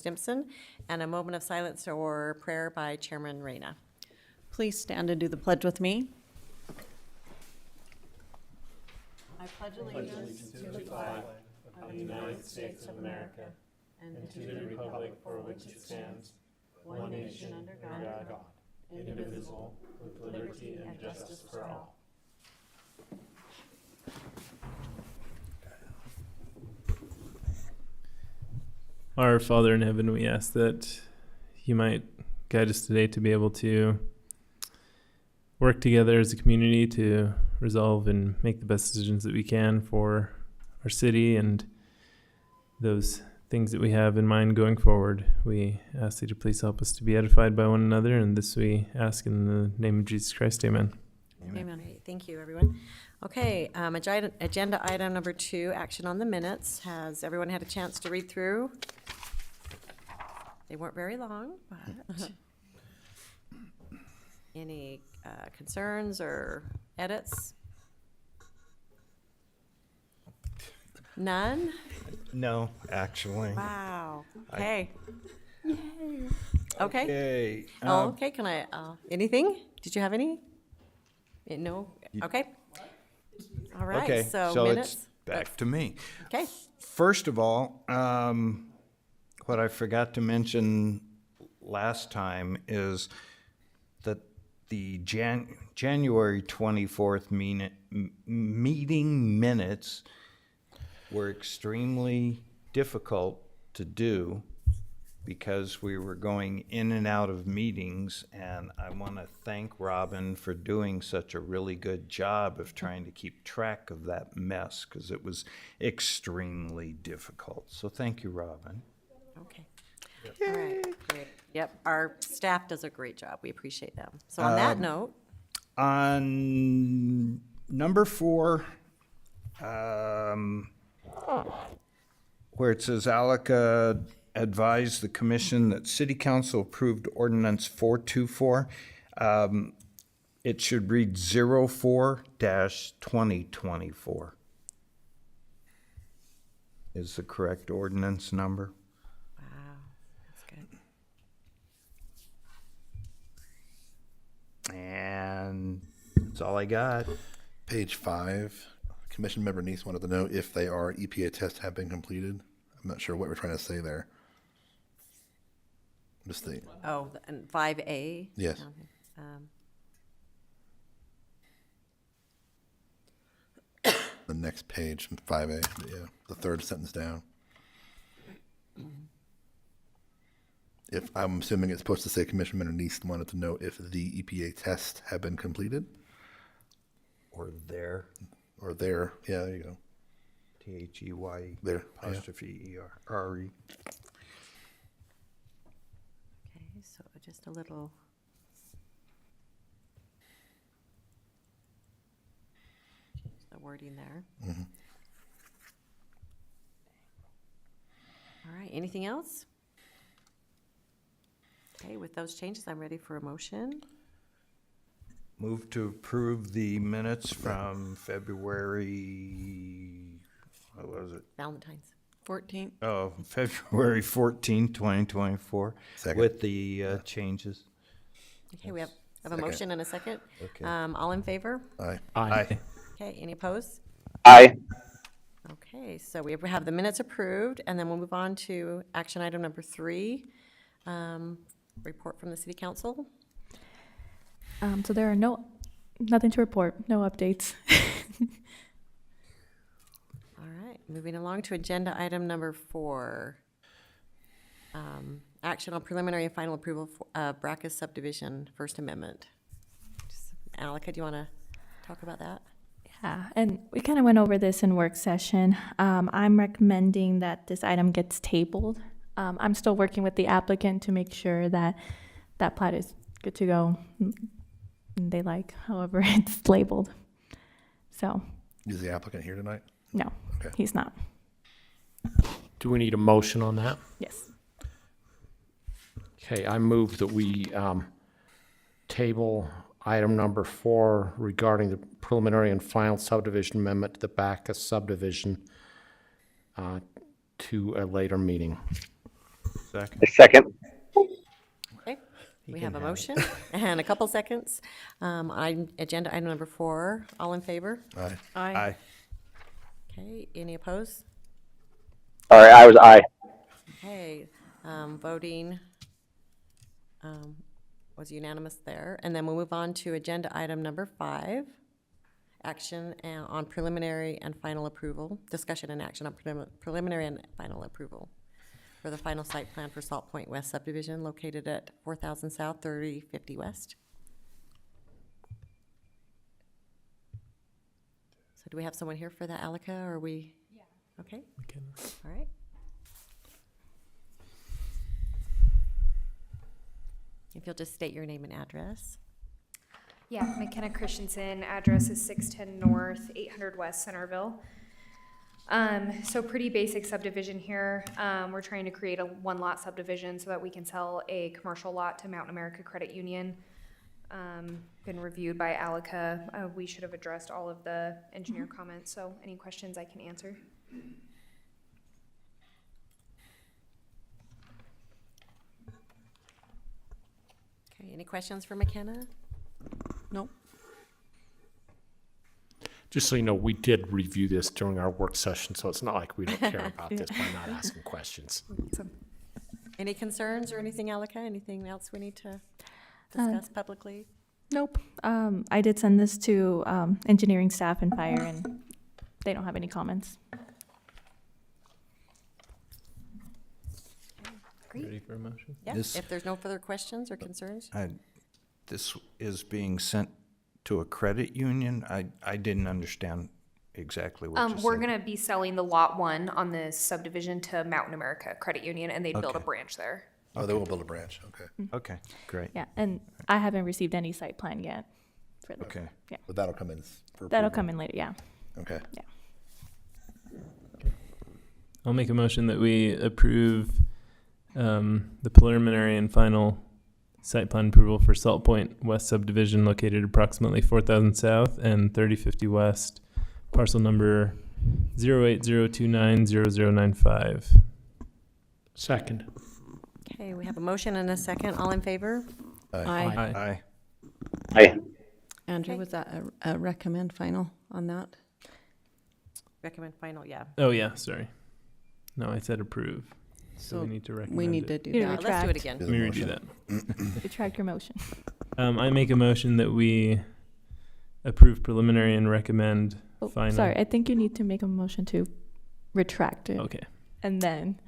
Stimson, and a moment of silence or prayer by Chairman Reyna. Please stand and do the pledge with me. Our Father in heaven, we ask that you might guide us today to be able to work together as a community to resolve and make the best decisions that we can for our city and those things that we have in mind going forward. We ask that you please help us to be edified by one another, and this we ask in the name of Jesus Christ. Amen. Amen. Thank you, everyone. Okay, agenda item number 2, action on the minutes. Has everyone had a chance to read through? They weren't very long, but any concerns or edits? None? No, actually. Wow. Okay. Okay. Okay. Oh, okay, can I, anything? Did you have any? No? Okay. All right, Okay, so so minutes? it's back to me. Okay, First of all, what I forgot to mention last time is that the January 24th meeting minutes were extremely difficult to do because we were going in and out of meetings, and I want to thank Robin for doing such a really good job of trying to keep track of that mess, because it was extremely difficult. So thank you, Robin. okay. All right, great. Yep, our staff does a great job. We appreciate them. So on that note, On number 4, where it says Alaka advised the commission that city council approved ordinance 424, it should read 04-2024 is the correct ordinance number. wow, that's good. And that's all I got. Page 5, Commission Member Neese wanted to know if they are EPA tests have been completed. I'm not sure what we're trying to say there. Just the, Oh, and 5A? Yes. Okay. the next page, 5A, but yeah, the third sentence down. If, I'm assuming it's supposed to say Commission Member Neese wanted to know if the EPA tests have been completed, Or there, or there, yeah, there you go. THEY There, yeah. apostrophe ERRE. Okay, so just a little. Change the wording there. All right, anything else? Okay, with those changes, I'm ready for a motion. Move to approve the minutes from February, what was it? Valentine's. 14th. Oh, February 14, 2024. Second. With the changes. Okay, we have a Second. motion and a second. Okay. All in favor? Aye. Aye. Okay, any opposed? Aye. Okay, so we have the minutes approved, and then we'll move on to action item number 3, report from the city council. So there are nothing to report, no updates. All right, moving along to agenda item number 4. Action on preliminary and final approval for Brackus subdivision, First Amendment. Alaka, do you want to talk about that? Yeah, and we kind of went over this in work session. I'm recommending that this item gets tabled. I'm still working with the applicant to make sure that that plat is good to go. They like however it's labeled. So, Is the applicant here tonight? no, Okay. he's not. Do we need a motion on that? Yes. Okay, I move that we table item number 4 regarding the preliminary and final subdivision amendment to the Bacchus subdivision to a later meeting. Second. A second. Okay, we have a motion and a couple seconds. Agenda item number 4, all in favor? Aye. Aye. Okay, any opposed? All right, I was aye. Okay, voting was unanimous there. And then we'll move on to agenda item number 5, action on preliminary and final approval, discussion and action on preliminary and final approval for the final site plan for Salt Point West subdivision located at 4,000 South, 3050 West. So do we have someone here for that, Alika, or are we? Yeah. Okay, all right. If you'll just state your name and address. Yeah, McKenna Christensen, address is 610 North, 800 West Centerville. So pretty basic subdivision here. We're trying to create a 1-lot subdivision so that we can sell a commercial lot to Mountain America Credit Union. Been reviewed by Alika. We should have addressed all of the engineer comments, so any questions I can answer. Okay, any questions for McKenna? Nope. Just so you know, we did review this during our work session, so it's not like we don't care about this by not asking questions. Any concerns or anything, Alika? Anything else we need to discuss publicly? Nope. I did send this to engineering staff and fire, and they don't have any comments. Great. Ready for a motion? Yeah, This- if there's no further questions or concerns? This is being sent to a credit union? I didn't understand exactly what you said. We're gonna be selling the lot 1 on this subdivision to Mountain America Credit Union, and they'd build a Okay. branch there. Oh, they will build a branch, okay. Okay, great. Yeah, and I haven't received any site plan yet for this. Okay. But that'll come in for That'll approval. come in later, yeah. Okay. I'll make a motion that we approve the preliminary and final site plan approval for Salt Point West subdivision located approximately 4,000 South and 3050 West, parcel number 080290095. Second. Okay, we have a motion and a second. All in favor? Aye. Aye. Aye. Andrew, Okay. was that a recommend final on that? Recommend final, yeah. Oh, yeah, sorry. No, I said approve. So we So need to recommend we need to it. do Yeah, that. Let's do it Retract. again. Let me redo that. Retract your motion. I make a motion that we approve preliminary and recommend Oh, final. sorry, I think you need to make a motion to retract it, Okay. and then,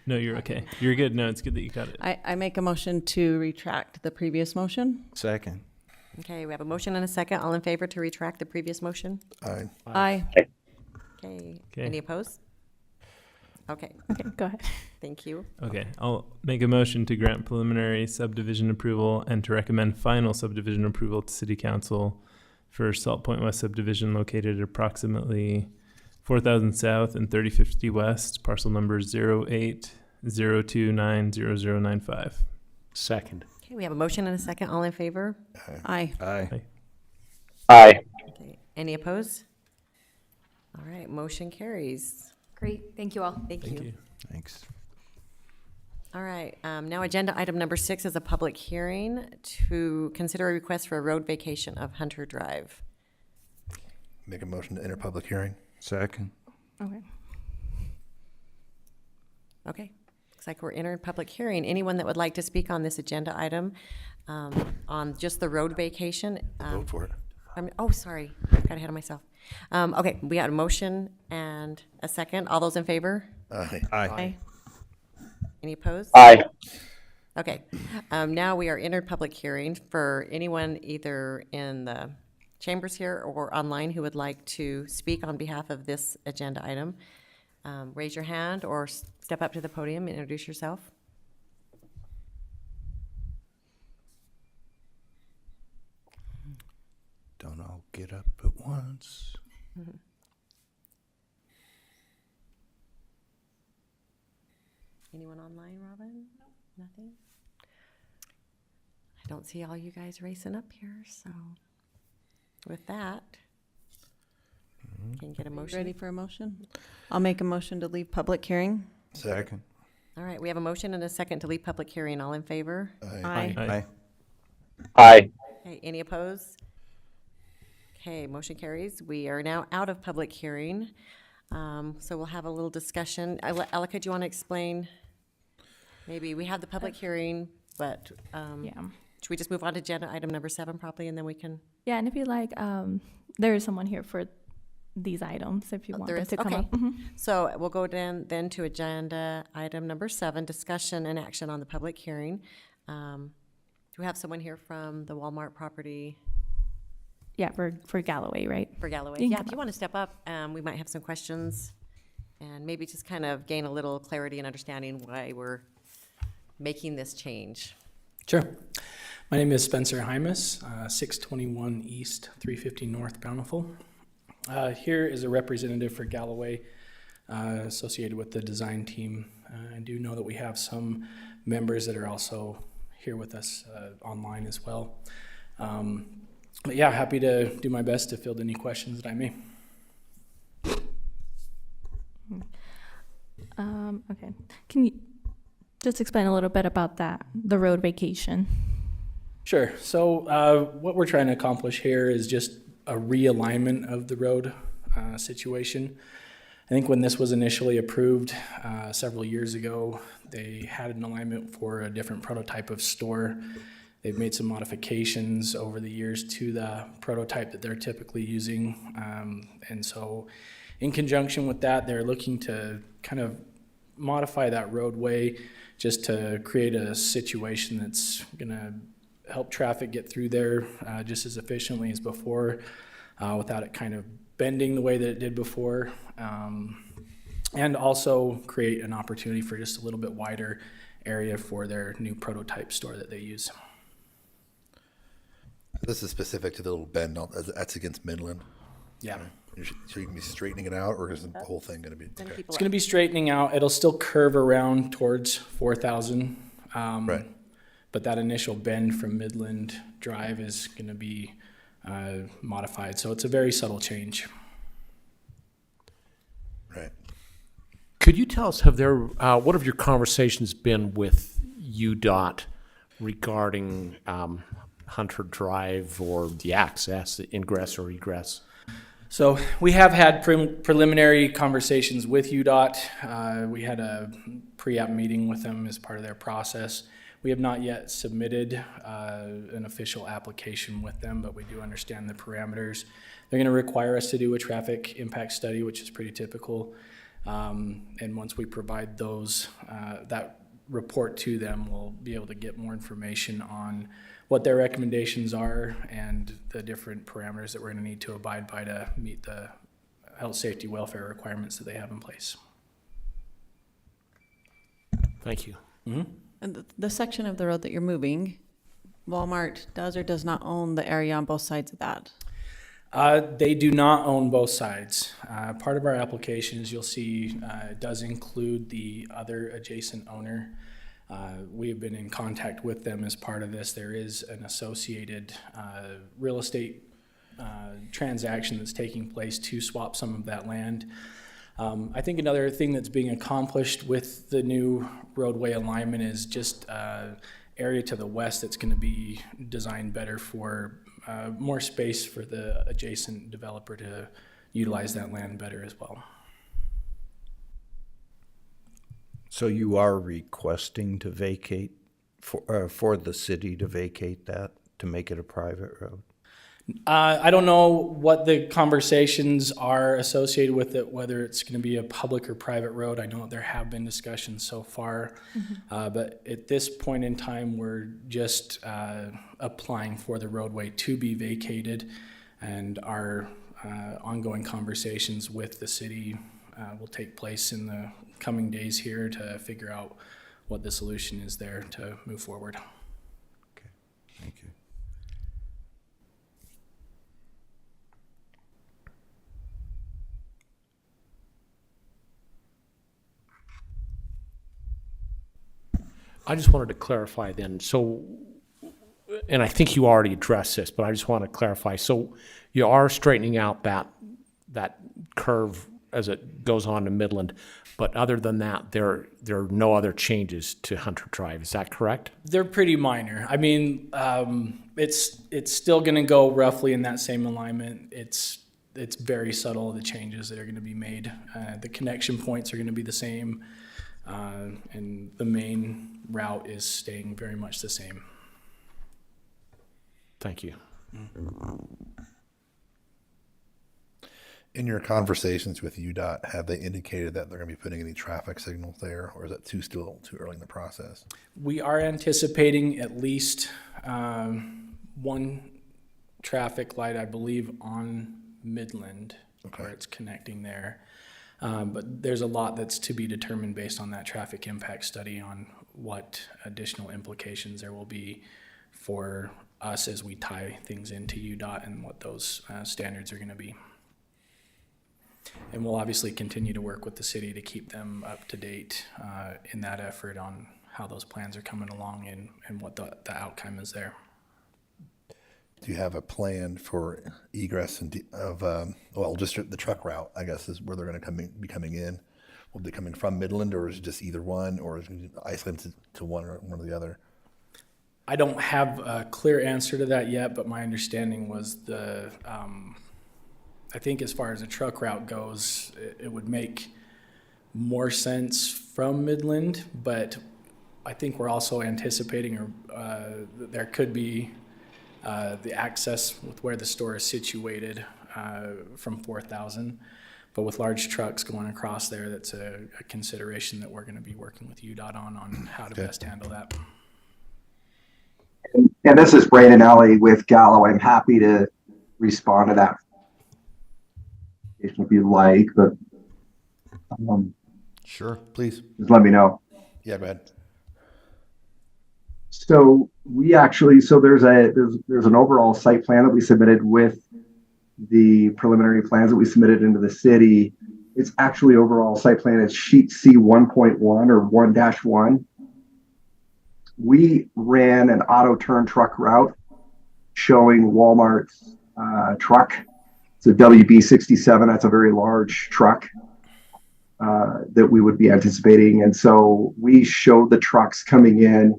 No, you're okay. You're good. No, it's good that you got it. I make a motion to retract the previous motion. Second. Okay, we have a motion and a second. All in favor to retract the previous motion? Aye. Aye. Okay. Okay. Any opposed? Okay, okay, go ahead. thank you. Okay, I'll make a motion to grant preliminary subdivision approval and to recommend final subdivision approval to City Council for Salt Point West subdivision located at approximately 4,000 South and 3050 West, parcel number 080290095. Second. Okay, we have a motion and a second. All in favor? Aye. Aye. Aye. Okay. Any opposed? All right, motion carries. Great, thank you all. Thank Thank you. you. Thanks. All right, now agenda item number 6 is a public hearing to consider a request for a road vacation of Hunter Drive. Make a motion to enter public hearing. Second. Okay. Okay, looks like we're entering public hearing. Anyone that would like to speak on this agenda item, on just the road vacation? Vote for it. Oh, sorry, got ahead of myself. Okay, we got a motion and a second. All those in favor? Aye. Aye. Any opposed? Aye. Okay, now we are entered public hearing for anyone either in the chambers here or online who would like to speak on behalf of this agenda item. Raise your hand or step up to the podium and introduce yourself. Don't all get up at once. Anyone online, Robin? Nothing? I don't see all you guys racing up here, so with that, can you get a motion? Ready for a motion? I'll make a motion to leave public hearing. Second. All right, we have a motion and a second to leave public hearing. All in favor? Aye. Aye. Aye. Okay, any opposed? Okay, motion carries. We are now out of public hearing. So we'll have a little discussion. Alika, do you want to explain? Maybe we have the public hearing, but Yeah. should we just move on to agenda item number 7 probably, and then we can? Yeah, and if you like, there is someone here for these items if you want There them is, to come okay. up. Mhm. So we'll go then to agenda item number 7, discussion and action on the public hearing. Do we have someone here from the Walmart property Yeah, for Galloway, right? for Galloway? You can Yeah, come if you want to step up, we might have some questions and maybe just kind of gain a little clarity and understanding why we're making this change. Sure. My name is Spencer Hymas, 621 East, 350 North Bountiful. Here is a representative for Galloway associated with the design team. I do know that we have some members that are also here with us online as well. But yeah, happy to do my best to field any questions that I may. Okay. Can you just explain a little bit about that, the road vacation? Sure. So what we're trying to accomplish here is just a realignment of the road situation. I think when this was initially approved several years ago, they had an alignment for a different prototype of store. They've made some modifications over the years to the prototype that they're typically using. And so in conjunction with that, they're looking to kind of modify that roadway just to create a situation that's going to help traffic get through there just as efficiently as before without it kind of bending the way that it did before. And also create an opportunity for just a little bit wider area for their new prototype store that they use. This is specific to the little bend, that's against Midland. Yeah. So you can be straightening it out, or is the whole thing gonna be? Then people It's going to be straightening out. It'll still curve around towards 4,000. Right. But that initial bend from Midland Drive is going to be modified. So it's a very subtle change. Right. Could you tell us, what have your conversations been with UDOT regarding Hunter Drive or the access, the ingress or egress? So we have had preliminary conversations with UDOT. We had a pre-app meeting with them as part of their process. We have not yet submitted an official application with them, but we do understand the parameters. They're going to require us to do a traffic impact study, which is pretty typical. And once we provide that report to them, we'll be able to get more information on what their recommendations are and the different parameters that we're going to need to abide by to meet the health, safety, welfare requirements that they have in place. Thank you. And the section of the road that you're moving, Walmart does or does not own the area on both sides of that? They do not own both sides. Part of our application, as you'll see, it does include the other adjacent owner. We have been in contact with them as part of this. There is an associated real estate transaction that's taking place to swap some of that land. I think another thing that's being accomplished with the new roadway alignment is just area to the west that's going to be designed better for more space for the adjacent developer to utilize that land better as well. So you are requesting to vacate, for the city to vacate that, to make it a private road? I don't know what the conversations are associated with it, whether it's going to be a public or private road. I know there have been discussions so far, but at this point in time, we're just applying for the roadway to be vacated, and our ongoing conversations with the city will take place in the coming days here to figure out what the solution is there to move forward. Okay, thank you. I just wanted to clarify then, so, and I think you already addressed this, but I just want to clarify. So you are straightening out that curve as it goes on to Midland. But other than that, there are no other changes to Hunter Drive. Is that correct? They're pretty minor. I mean, it's still going to go roughly in that same alignment. It's very subtle, the changes that are going to be made. The connection points are going to be the same, and the main route is staying very much the same. Thank you. In your conversations with UDOT, have they indicated that they're going to be putting any traffic signals there, or is it still too early in the process? We are anticipating at least one traffic light, I believe, on Midland, where it's connecting there. But there's a lot that's to be determined based on that traffic impact study on what additional implications there will be for us as we tie things into UDOT and what those standards are going to be. And we'll obviously continue to work with the city to keep them up to date in that effort on how those plans are coming along and what the outcome is there. Do you have a plan for egress of just the truck route, I guess, is where they're going to be coming in? Will they be coming from Midland, or is it just either one, or is it isolated to one or the other? I don't have a clear answer to that yet, but my understanding was I think as far as the truck route goes, it would make more sense from Midland, but I think we're also anticipating that there could be the access with where the store is situated from 4,000. But with large trucks going across there, that's a consideration that we're going to be working with UDOT on how to best handle that. And this is Brandon Alley with Gallo. I'm happy to respond to that if you like, but Sure, please. just let me know. Yeah, go ahead. So there's an overall site plan that we submitted with the preliminary plans that we submitted into the city. It's actually overall site plan is sheet C 1.1 or 1-1. We ran an auto turn truck route showing Walmart's truck. It's a WB67. That's a very large truck that we would be anticipating. And so we showed the trucks coming in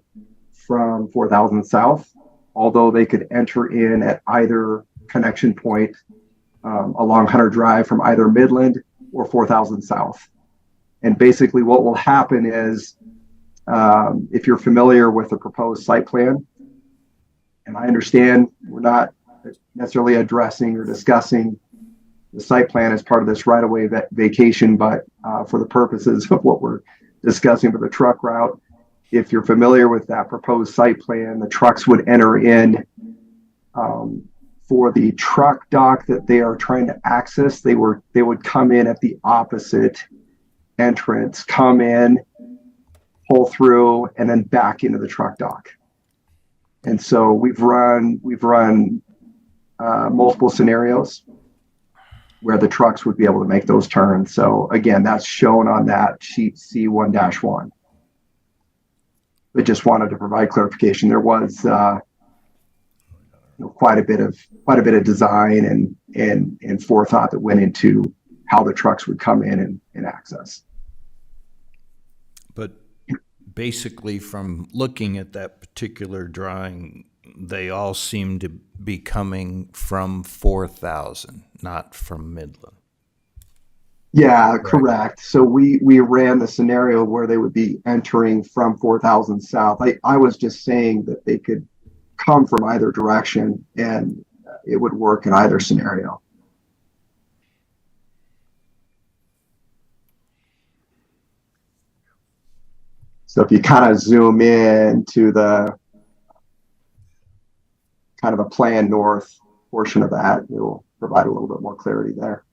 from 4,000 South, although they could enter in at either connection point along Hunter Drive from either Midland or 4,000 South. And basically what will happen is, if you're familiar with the proposed site plan, and I understand we're not necessarily addressing or discussing the site plan as part of this right-of-way vacation, but for the purposes of what we're discussing for the truck route, if you're familiar with that proposed site plan, the trucks would enter in for the truck dock that they are trying to access. They would come in at the opposite entrance, come in, pull through, and then back into the truck dock. And so we've run multiple scenarios where the trucks would be able to make those turns. So again, that's shown on that sheet C1-1. But just wanted to provide clarification. There was quite a bit of design and forethought that went into how the trucks would come in and access. But basically, from looking at that particular drawing, they all seem to be coming from 4,000, not from Midland. Yeah, correct. So we ran the scenario where they would be entering from 4,000 South. I was just saying that they could come from either direction and it would work in either scenario. So if you kind of zoom in to the kind of a plan north portion of that, it will provide a little bit more clarity there.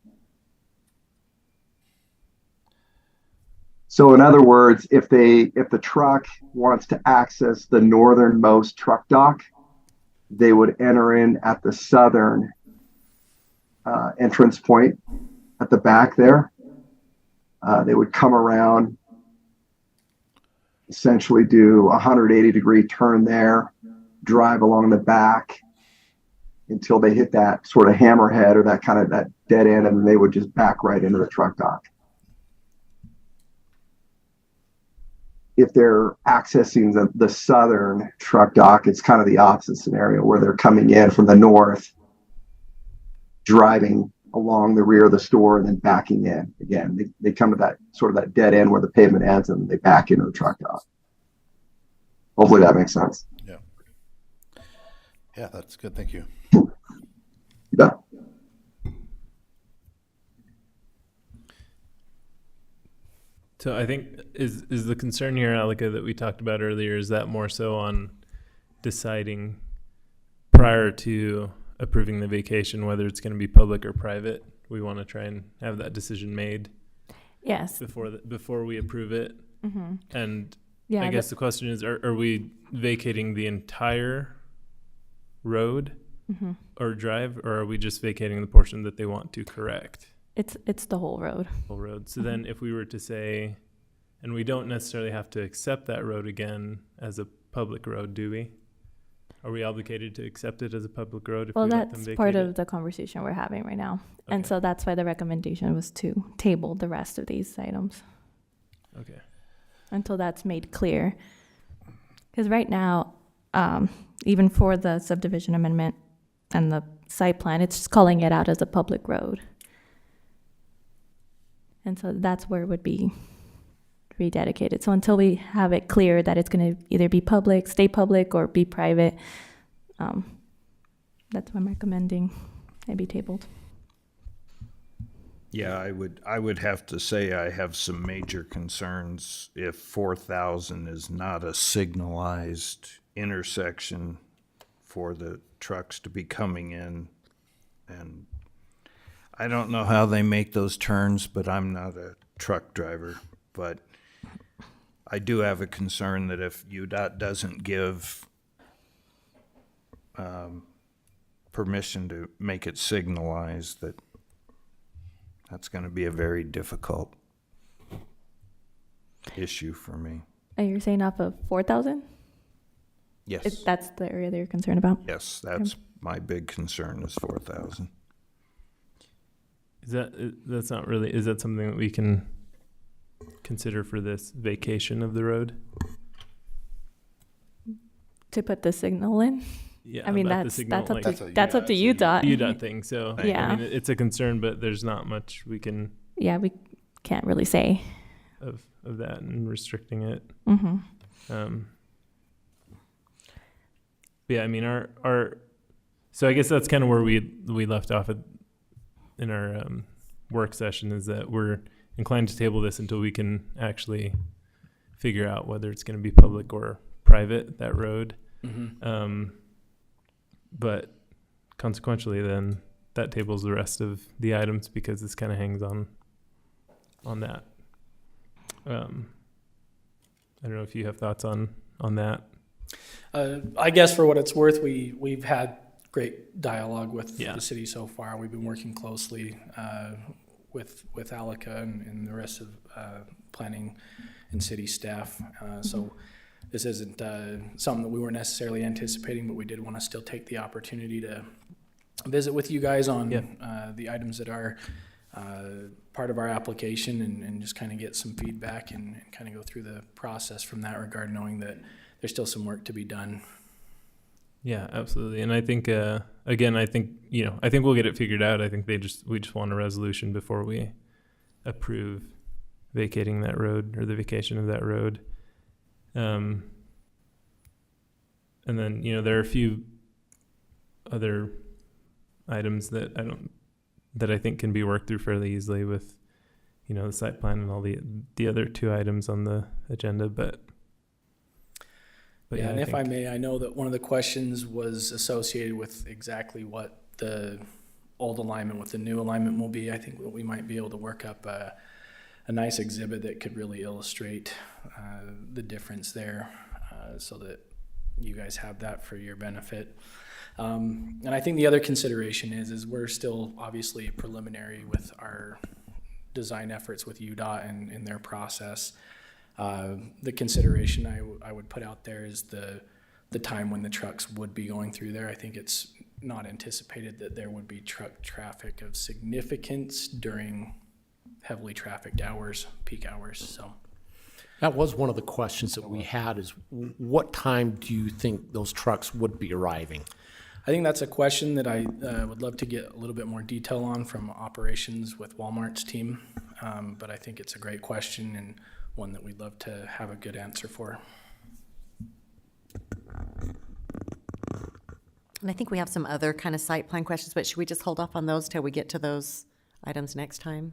So in other words, if the truck wants to access the northernmost truck dock, they would enter in at the southern entrance point at the back there. They would come around, essentially do a 180-degree turn there, drive along the back, until they hit that sort of hammerhead or that kind of that dead end, and they would just back right into the truck dock. If they're accessing the southern truck dock, it's kind of the opposite scenario where they're coming in from the north, driving along the rear of the store and then backing in. Again, they come to that sort of that dead end where the pavement ends and they back into the truck dock. Hopefully that makes sense. Yeah. Yeah, that's good. Thank you. You bet. So I think is the concern here, Alika, that we talked about earlier, is that more so on deciding prior to approving the vacation whether it's going to be public or private? We want to try and have that decision made Yes. before we approve it. Mm-hmm. And Yeah. I guess the question is, are we vacating the entire road Mm-hmm. or drive, or are we just vacating the portion that they want to correct? It's the whole road. Whole road. So Mhm. then if we were to say, and we don't necessarily have to accept that road again as a public road, do we? Are we obligated to accept it as a public road if Well, we let them that's vacate part it? of the conversation we're having right now. And Okay. so that's why the recommendation was to table the rest of these items Okay. until that's made clear. Because right now, even for the subdivision amendment and the site plan, it's just calling it out as a public road. And so that's where it would be rededicated. So until we have it clear that it's going to either be public, stay public, or be private, that's why I'm recommending it be tabled. Yeah, I would have to say I have some major concerns if 4,000 is not a signalized intersection for the trucks to be coming in. And I don't know how they make those turns, but I'm not a truck driver. But I do have a concern that if UDOT doesn't give permission to make it signalized, that's going to be a very difficult issue for me. And you're saying off of 4,000? Yes. That's the area that you're concerned about? Yes, that's my big concern is 4,000. Is that's not really, is that something that we can consider for this vacation of the road? To put the signal in? Yeah. I mean, about the that's signal, up like, to that's up to UDOT. UDOT thing. So Yeah. I mean, it's a concern, but there's not much we can Yeah, we can't really say. of that and restricting it. Mm-hmm. Yeah, I mean, our so I guess that's kind of where we left off in our work session, is that we're inclined to table this until we can actually figure out whether it's going to be public or private, that road. Mm-hmm. But consequentially, then that tables the rest of the items because this kind of hangs on that. I don't know if you have thoughts on that. I guess for what it's worth, we've had great dialogue with Yeah. the city so far. We've been working closely with Alika and the rest of planning and city staff. So this isn't something that we weren't necessarily anticipating, but we did want to still take the opportunity to visit with you guys on the items that are part of our application and just kind of get some feedback and kind of go through the process from that regard, knowing that there's still some work to be done. Yeah, absolutely. And I think, again, I think we'll get it figured out. I think we just want a resolution before we approve vacating that road or the vacation of that road. And then, there are a few other items that I think can be worked through fairly easily with, the site plan and all the other two items on the agenda, but Yeah, and I if I think- may, I know that one of the questions was associated with exactly what the old alignment with the new alignment will be. I think we might be able to work up a nice exhibit that could really illustrate the difference there, so that you guys have that for your benefit. And I think the other consideration is we're still obviously preliminary with our design efforts with UDOT and in their process. The consideration I would put out there is the time when the trucks would be going through there. I think it's not anticipated that there would be truck traffic of significance during heavily trafficked hours, peak hours, so. That was one of the questions that we had is what time do you think those trucks would be arriving? I think that's a question that I would love to get a little bit more detail on from operations with Walmart's team. But I think it's a great question and one that we'd love to have a good answer for. And I think we have some other kind of site plan questions, but should we just hold off on those till we get to those items next time?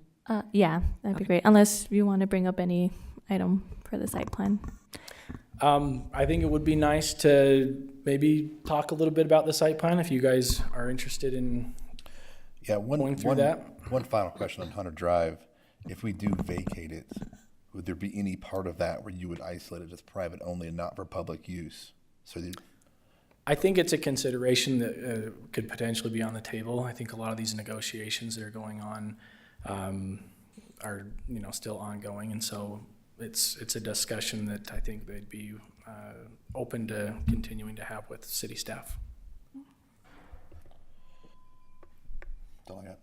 Yeah, that'd be great. Unless you want to bring up any item for the site plan. I think it would be nice to maybe talk a little bit about the site plan if you guys are interested in Yeah, going through that. One final question on Hunter Drive. If we do vacate it, would there be any part of that where you would isolate it as private only and not for public use? So I think it's a consideration that could potentially be on the table. I think a lot of these negotiations that are going on are, still ongoing, and so it's a discussion that I think they'd be open to continuing to have with city staff. that's all I got.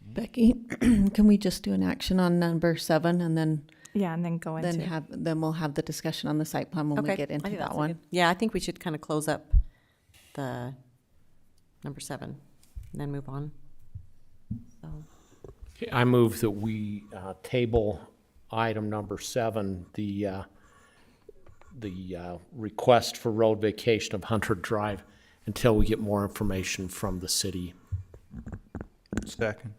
Becky, can we just do an action on number 7 and then Yeah, and then go into. then we'll have the discussion on the site plan when we get I into think that that's a one? good- Yeah, I think we should kind of close up the number 7 and then move on. So, Okay, I move that we table item number 7, the request for road vacation of Hunter Drive until we get more information from the city. Second.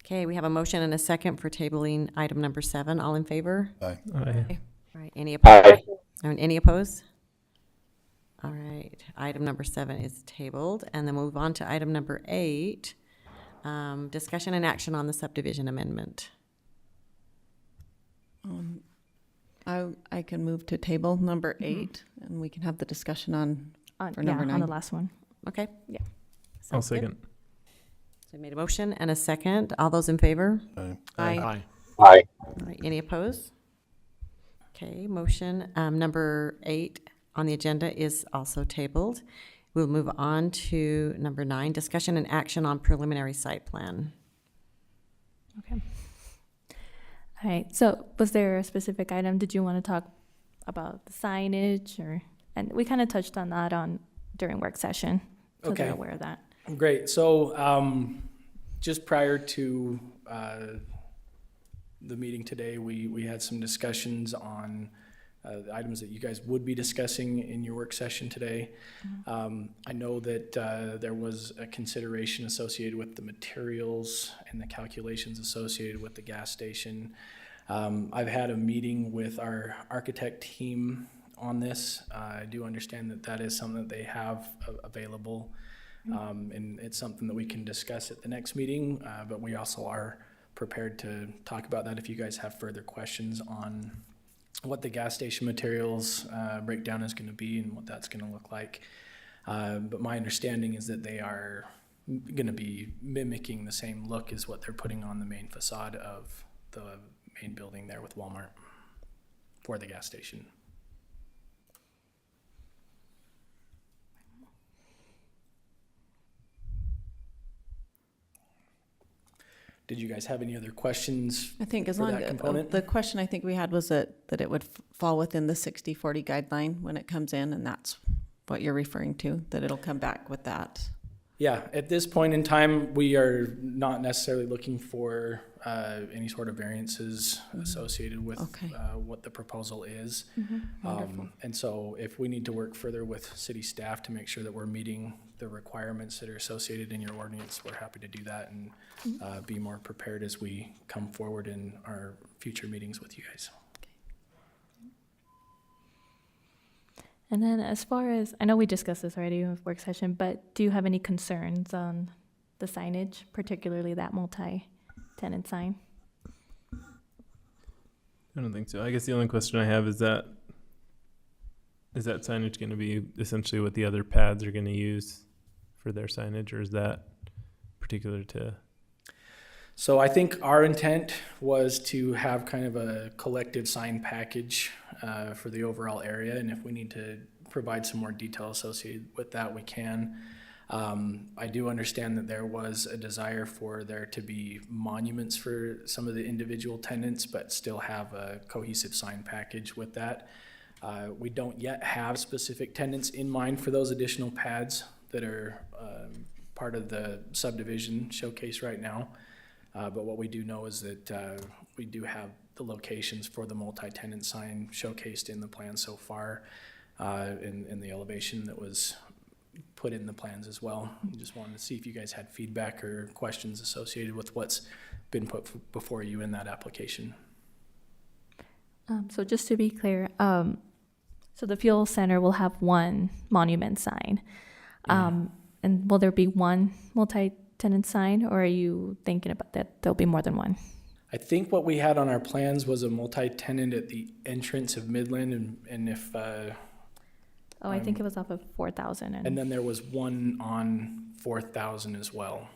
okay, we have a motion and a second for tabling item number 7. All in favor? Aye. Aye. All right, any opposed? Any opposed? All right, item number 7 is tabled, and then we'll move on to item number 8, discussion and action on the subdivision amendment. I can move to table number 8 and we can have the discussion on for yeah, number on 9. the last one. Okay? Yeah. I'll Sounds good. second. So we made a motion and a second. All those in favor? Aye. Aye. Aye. All right, any opposed? Okay, motion, number 8 on the agenda is also tabled. We'll move on to number 9, discussion and action on preliminary site plan. Okay. All right. So, was there a specific item? Did you want to talk about the signage, or? And we kind of touched on that during work session, so Okay. they're aware of that. Great. So just prior to the meeting today, we had some discussions on the items that you guys would be discussing in your work session today. I know that there was a consideration associated with the materials and the calculations associated with the gas station. I've had a meeting with our architect team on this. I do understand that that is something that they have available. And it's something that we can discuss at the next meeting, but we also are prepared to talk about that if you guys have further questions on what the gas station materials breakdown is going to be and what that's going to look like. But my understanding is that they are going to be mimicking the same look as what they're putting on the main facade of the main building there with Walmart for the gas station. Did you guys have any other questions? I think as for long that as, component? the question I think we had was that it would fall within the 60/40 guideline when it comes in, and that's what you're referring to, that it'll come back with that. Yeah, at this point in time, we are not necessarily looking for any sort of variances associated with Okay. what the proposal is. Wonderful. And so if we need to work further with city staff to make sure that we're meeting the requirements that are associated in your ordinance, we're happy to do that and be more prepared as we come forward in our future meetings with you guys. And then, as far as I know, we discussed this already in work session, but do you have any concerns on the signage, particularly that multi-tenant sign? I don't think so. I guess the only question I have is that signage going to be essentially what the other pads are going to use for their signage, or is that particular to? So I think our intent was to have kind of a collective sign package for the overall area, and if we need to provide some more detail associated with that, we can. I do understand that there was a desire for there to be monuments for some of the individual tenants, but still have a cohesive sign package with that. We don't yet have specific tenants in mind for those additional pads that are part of the subdivision showcase right now. But what we do know is that we do have the locations for the multi-tenant sign showcased in the plan so far, in the elevation that was put in the plans as well. Just wanted to see if you guys had feedback or questions associated with what's been put before you in that application. So just to be clear, so the fuel center will have one monument sign. And will there be one multi-tenant sign, or are you thinking about that there'll be more than one? I think what we had on our plans was a multi-tenant at the entrance of Midland, and if I think it was off of 4,000. and then there was one on 4,000 as well.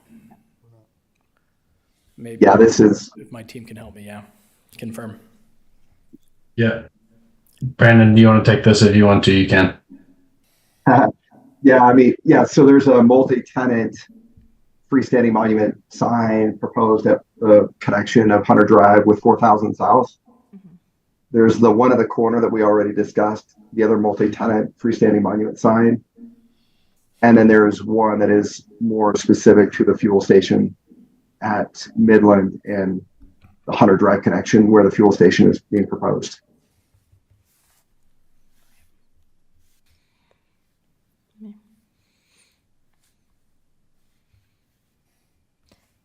Maybe. Yeah, this is, If my team can help me, confirm. Yeah. Brandon, do you want to take this? If you want to, you can. yeah, I mean, yeah, so there's a multi-tenant freestanding monument sign proposed at the connection of Hunter Drive with 4,000 South. There's the one at the corner that we already discussed, the other multi-tenant freestanding monument sign. And then there's one that is more specific to the fuel station at Midland and the Hunter Drive connection where the fuel station is being proposed.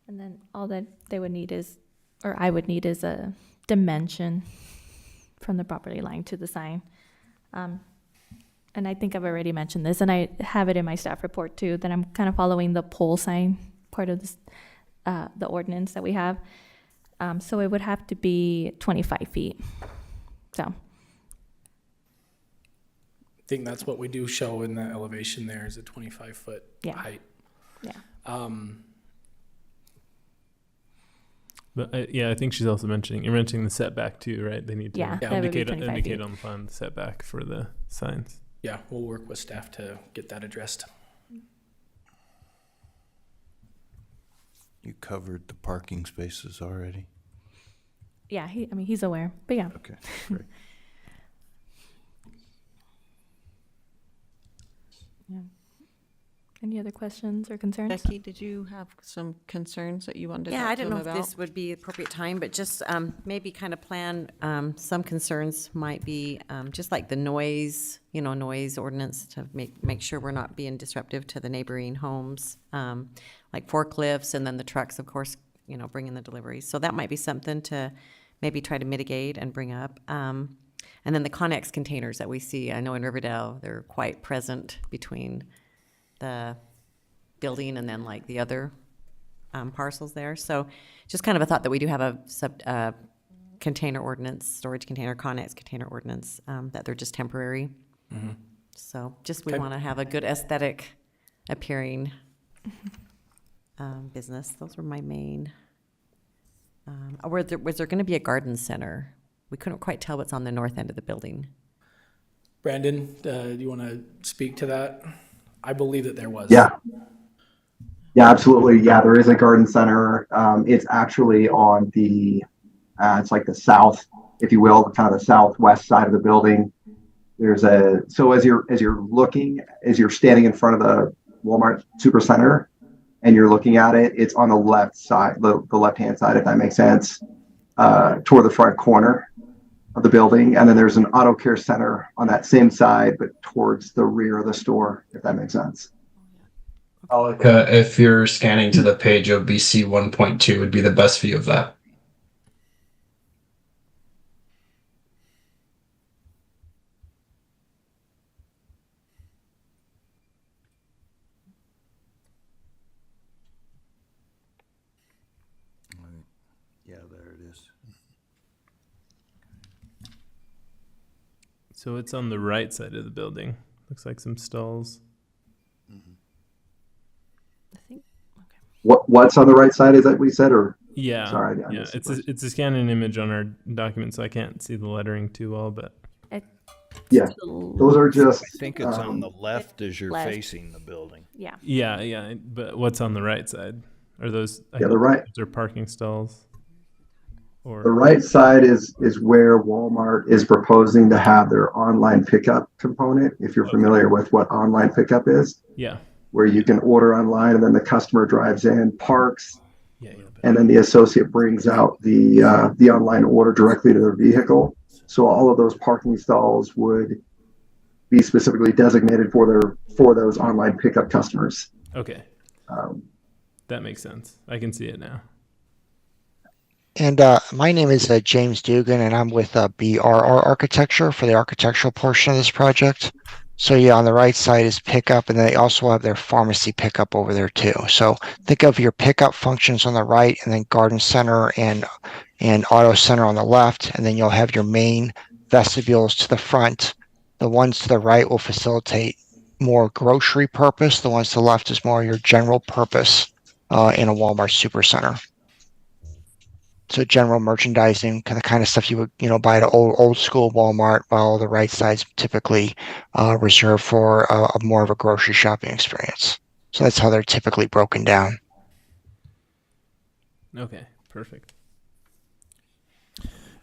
And then all that they would need is, or I would need, is a dimension from the property line to the sign. And I think I've already mentioned this, and I have it in my staff report too, that I'm kind of following the pole sign part of this, the ordinance that we have. So it would have to be 25 feet. So. I think that's what we do show in the elevation there is a 25-foot height. Yeah. But I think she's also you're mentioning the setback too, right? They need to Yeah, that would be indicate 25 feet. on the plan the setback for the signs. Yeah, we'll work with staff to get that addressed. You covered the parking spaces already? Yeah, he's aware, but yeah. Okay, great. Yeah. Any other questions or concerns? Becky, did you have some concerns that you wanted to Yeah, talk I to don't them know if about? this would be appropriate time, but just maybe kind of plan, some concerns might be just like the noise, noise ordinance to make sure we're not being disruptive to the neighboring homes, like forklifts and then the trucks, of course, bringing the deliveries. So that might be something to maybe try to mitigate and bring up. And then the Connex containers that we see, I know in Riverdale, they're quite present between the building and then like the other parcels there. So just kind of a thought that we do have a container ordinance, storage container, Connex container ordinance, that they're just temporary. Mm-hmm. So just we Okay. want to have a good aesthetic appearing business. Those were my main. Was there going to be a garden center? We couldn't quite tell what's on the north end of the building. Brandon, do you want to speak to that? I believe that there was. Yeah. Yeah, absolutely. Yeah, there is a garden center. It's actually on the, it's like the south, if you will, kind of the southwest side of the building. So as you're standing in front of the Walmart Supercenter and you're looking at it, it's on the left side, the left-hand side, if that makes sense, toward the front corner of the building. And then there's an auto care center on that same side, but towards the rear of the store, if that makes sense. Alika, if you're scanning to the page, OBC 1.2 would be the best view of that. Yeah, there it is. So it's on the right side of the building. Looks like some stalls. I think. What's on the right side? Is that what you said, or? Yeah. Sorry, I yeah. missed the It's a scan and image on our document, so I can't see the lettering too well, but Yeah, those are just. I think it's on the left as you're left. facing the building. Yeah. Yeah, but what's on the right side? Are those? Yeah, the right. Those are parking stalls. The Or right side is where Walmart is proposing to have their online pickup component. If you're familiar with what online pickup is, yeah, where you can order online and then the customer drives in, parks, yeah. and then the associate brings out the online order directly to their vehicle. So all of those parking stalls would be specifically designated for those online pickup customers. Okay, that makes sense. I can see it now. And my name is James Dugan, and I'm with BRR Architecture for the architectural portion of this project. So yeah, on the right side is pickup, and then they also have their pharmacy pickup over there too. So think of your pickup functions on the right, and then garden center and auto center on the left, and then you'll have your main vestibules to the front. The ones to the right will facilitate more grocery purpose. The ones to the left is more your general purpose in a Walmart supercenter. So general merchandising, the kind of stuff you would, buy at an old school Walmart, while the right side's typically reserved for a more of a grocery shopping experience. So that's how they're typically broken down. Okay, perfect.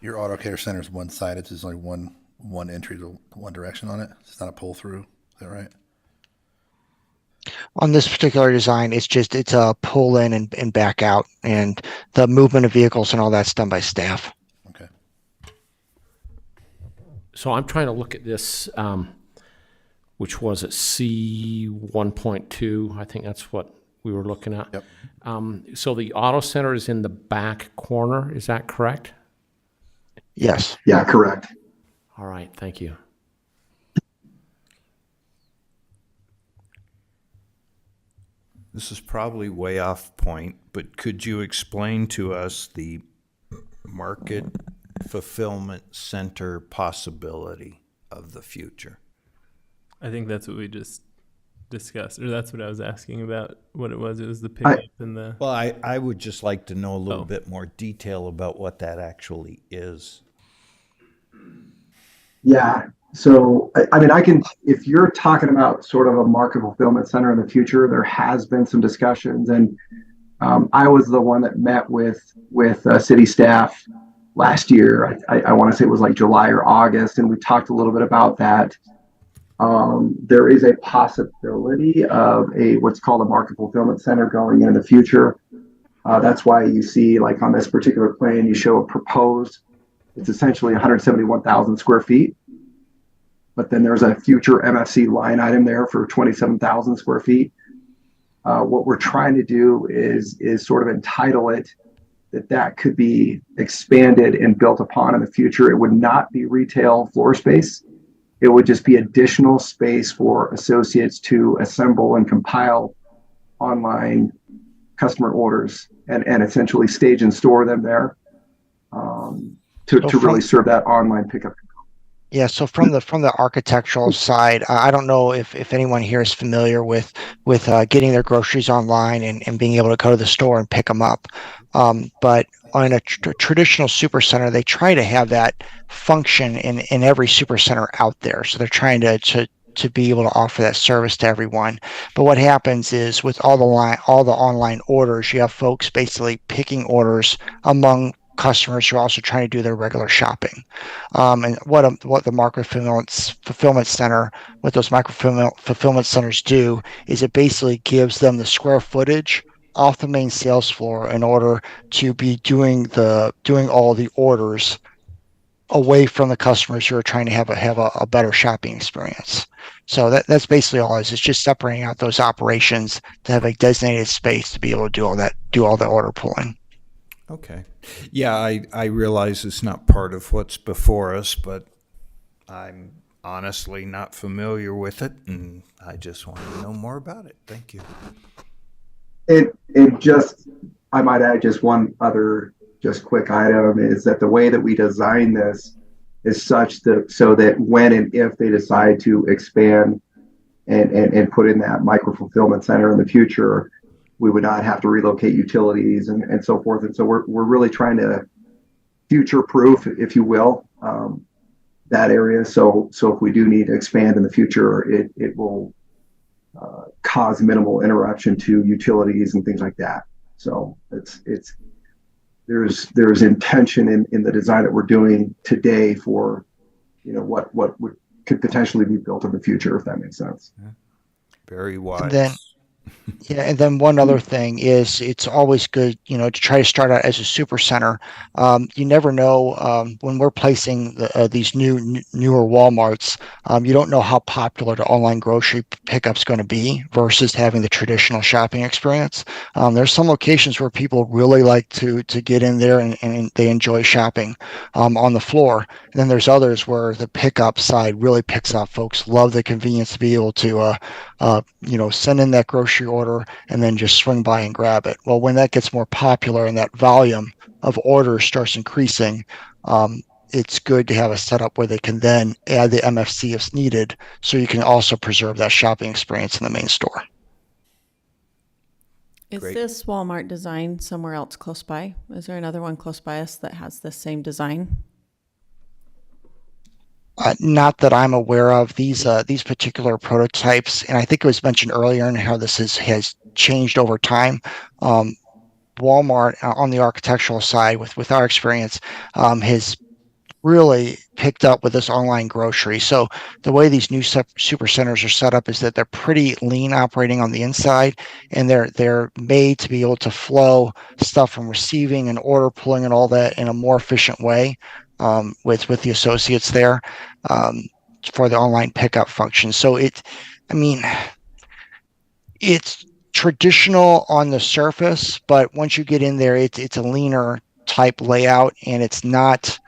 Your auto care center is one sided. There's only one entry to one direction on it. It's not a pull through. Is that right? On this particular design, it's a pull in and back out, and the movement of vehicles and all that's done by staff. Okay. So I'm trying to look at this, which was at C 1.2. I think that's what we were looking at. Yep. So the auto center is in the back corner. Is that correct? Yes. Yeah, correct. All right. Thank you. This is probably way off point, but could you explain to us the market fulfillment center possibility of the future? I think that's what we just discussed, or that's what I was asking about. What it was the pickup and the. Well, I would just like to know a little Oh. bit more detail about what that actually is. Yeah. So, I mean, if you're talking about sort of a market fulfillment center in the future, there has been some discussions, and I was the one that met with city staff last year. I want to say it was like July or August, and we talked a little bit about that. There is a possibility of what's called a market fulfillment center going in the future. That's why you see, like on this particular plan, you show a proposed. It's essentially 171,000 square feet. But then there's a future MFC line item there for 27,000 square feet. What we're trying to do is sort of entitle it that could be expanded and built upon in the future. It would not be retail floor space. It would just be additional space for associates to assemble and compile online customer orders and essentially stage and store them there to really serve that online pickup. Yeah, so from the architectural side, I don't know if anyone here is familiar with getting their groceries online and being able to go to the store and pick them up. But on a traditional supercenter, they try to have that function in every supercenter out there. So they're trying to be able to offer that service to everyone. But what happens is with all the online orders, you have folks basically picking orders among customers who are also trying to do their regular shopping. And what the market fulfillment center, what those micro fulfillment centers do is it basically gives them the square footage off the main sales floor in order to be doing all the orders away from the customers who are trying to have a better shopping experience. So that's basically all it is. It's just separating out those operations to have a designated space to be able to do all the order pulling. Okay. Yeah, I realize it's not part of what's before us, but I'm honestly not familiar with it, and I just want to know more about it. Thank you. I might add just one other just quick item is that the way that we design this is such so that when and if they decide to expand and put in that micro fulfillment center in the future, we would not have to relocate utilities and so forth. And so we're really trying to future proof, if you will, that area. So if we do need to expand in the future, it will cause minimal interruption to utilities and things like that. So there's intention in the design that we're doing today for, what could potentially be built in the future, if that makes sense. Very wise. Then, yeah, and then one other thing is it's always good, to try to start out as a super center. You never know when we're placing these newer Walmarts. You don't know how popular the online grocery pickup's going to be versus having the traditional shopping experience. There's some locations where people really like to get in there and they enjoy shopping on the floor. And then there's others where the pickup side really picks up. Folks love the convenience to be able to send in that grocery order and then just swing by and grab it. Well, when that gets more popular and that volume of orders starts increasing, it's good to have a setup where they can then add the MFC if needed, so you can also preserve that shopping experience in the main store. Is Great. this Walmart design somewhere else close by? Is there another one close by us that has the same design? Not that I'm aware of. These particular prototypes, and I think it was mentioned earlier in how this has changed over time. Walmart on the architectural side, with our experience, has really picked up with this online grocery. So the way these new super centers are set up is that they're pretty lean operating on the inside, and they're made to be able to flow stuff from receiving and order pulling and all that in a more efficient way. With the associates there for the online pickup function. So it's traditional on the surface, but once you get in there, it's a leaner type layout, and it's not,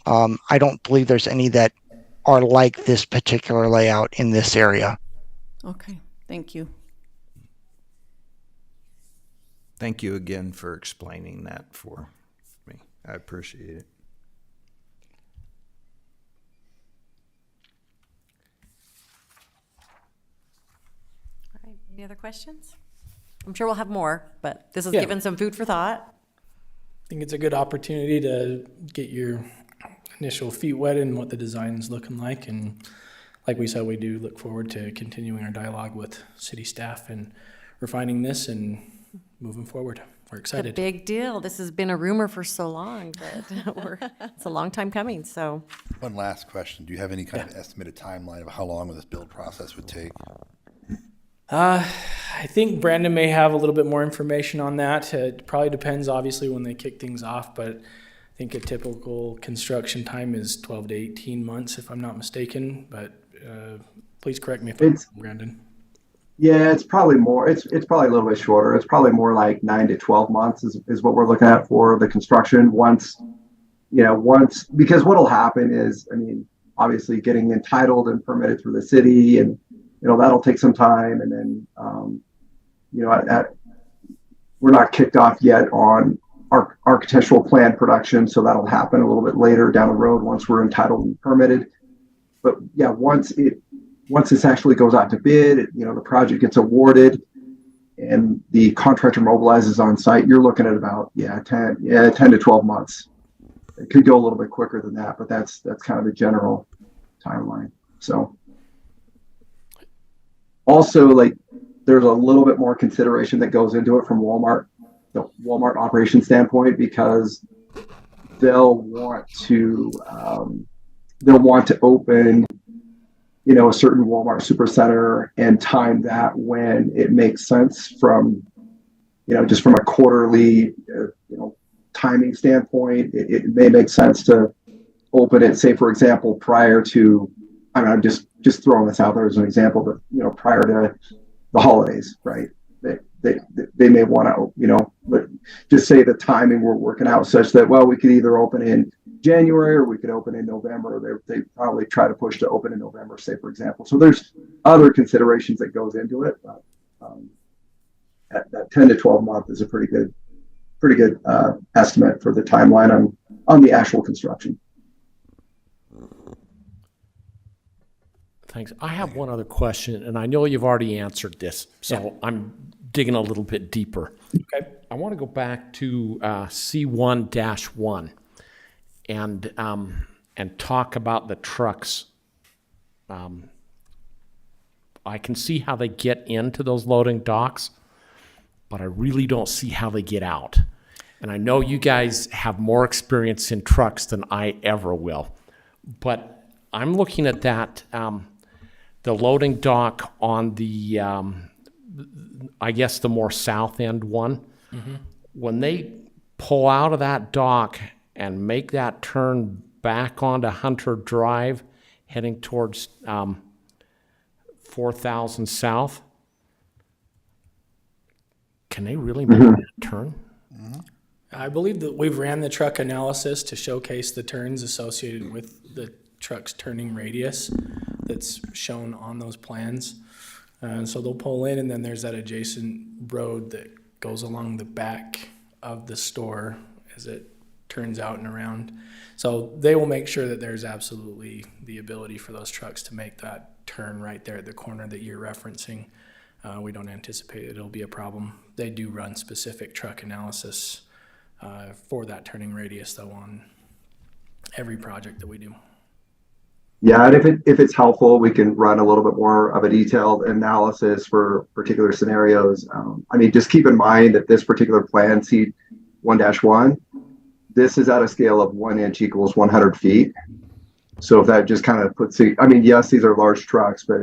I don't believe there's any that are like this particular layout in this area. Okay, thank you. Thank you again for explaining that for me. I appreciate it. Any other questions? I'm sure we'll have more, but this has Yeah. given some food for thought. I think it's a good opportunity to get your initial feet wet in what the design's looking like. And like we said, we do look forward to continuing our dialogue with city staff and refining this and moving forward. We're It's a excited. big deal. This has been a rumor for so long, but it's a long time coming, so. One last question. Do you have any kind of estimated timeline of how long this build process would take? I think Brandon may have a little bit more information on that. It probably depends, obviously, when they kick things off, but I think a typical construction time is 12 to 18 months, if I'm not mistaken. But please correct me if I'm wrong, Brandon. Yeah, it's probably more. It's probably a little bit shorter. It's probably more like 9 to 12 months is what we're looking at for the construction. Once because what'll happen is, obviously getting entitled and permitted through the city, and that'll take some time, and then we're not kicked off yet on our architectural plan production, so that'll happen a little bit later down the road once we're entitled and permitted. But yeah, once this actually goes out to bid, the project gets awarded and the contractor mobilizes on site, you're looking at about 10 to 12 months. It could go a little bit quicker than that, but that's kind of the general timeline. So also, there's a little bit more consideration that goes into it from the Walmart operation standpoint, because they'll want to open a certain Walmart supercenter and time that when it makes sense from just from a quarterly timing standpoint. It may make sense to open it, say for example, prior to, I'm just throwing this out there as an example, but prior to the holidays, right? They may want to, just say the timing we're working out such that, well, we could either open in January or we could open in November. They probably try to push to open in November, say for example. So there's other considerations that goes into it, but that 10 to 12 month is a pretty good estimate for the timeline on the actual construction. Thanks. I have one other question, and I know you've already answered this, so I'm digging a little bit deeper. Okay. I want to go back to C1-1. And and talk about the trucks. I can see how they get into those loading docks, but I really don't see how they get out. And I know you guys have more experience in trucks than I ever will, but I'm looking at that, the loading dock on the, I guess the more south end one. When they pull out of that dock and make that turn back onto Hunter Drive, heading towards 4,000 South, can they really make that turn? I believe that we've ran the truck analysis to showcase the turns associated with the truck's turning radius that's shown on those plans. So they'll pull in, and then there's that adjacent road that goes along the back of the store as it turns out and around. So they will make sure that there's absolutely the ability for those trucks to make that turn right there at the corner that you're referencing. We don't anticipate it'll be a problem. They do run specific truck analysis for that turning radius, though, on every project that we do. Yeah, and if it's helpful, we can run a little bit more of a detailed analysis for particular scenarios. I mean, just keep in mind that this particular plan, C1-1, this is at a scale of 1 inch equals 100 feet. So if that just kind of puts it, I mean, yes, these are large trucks, but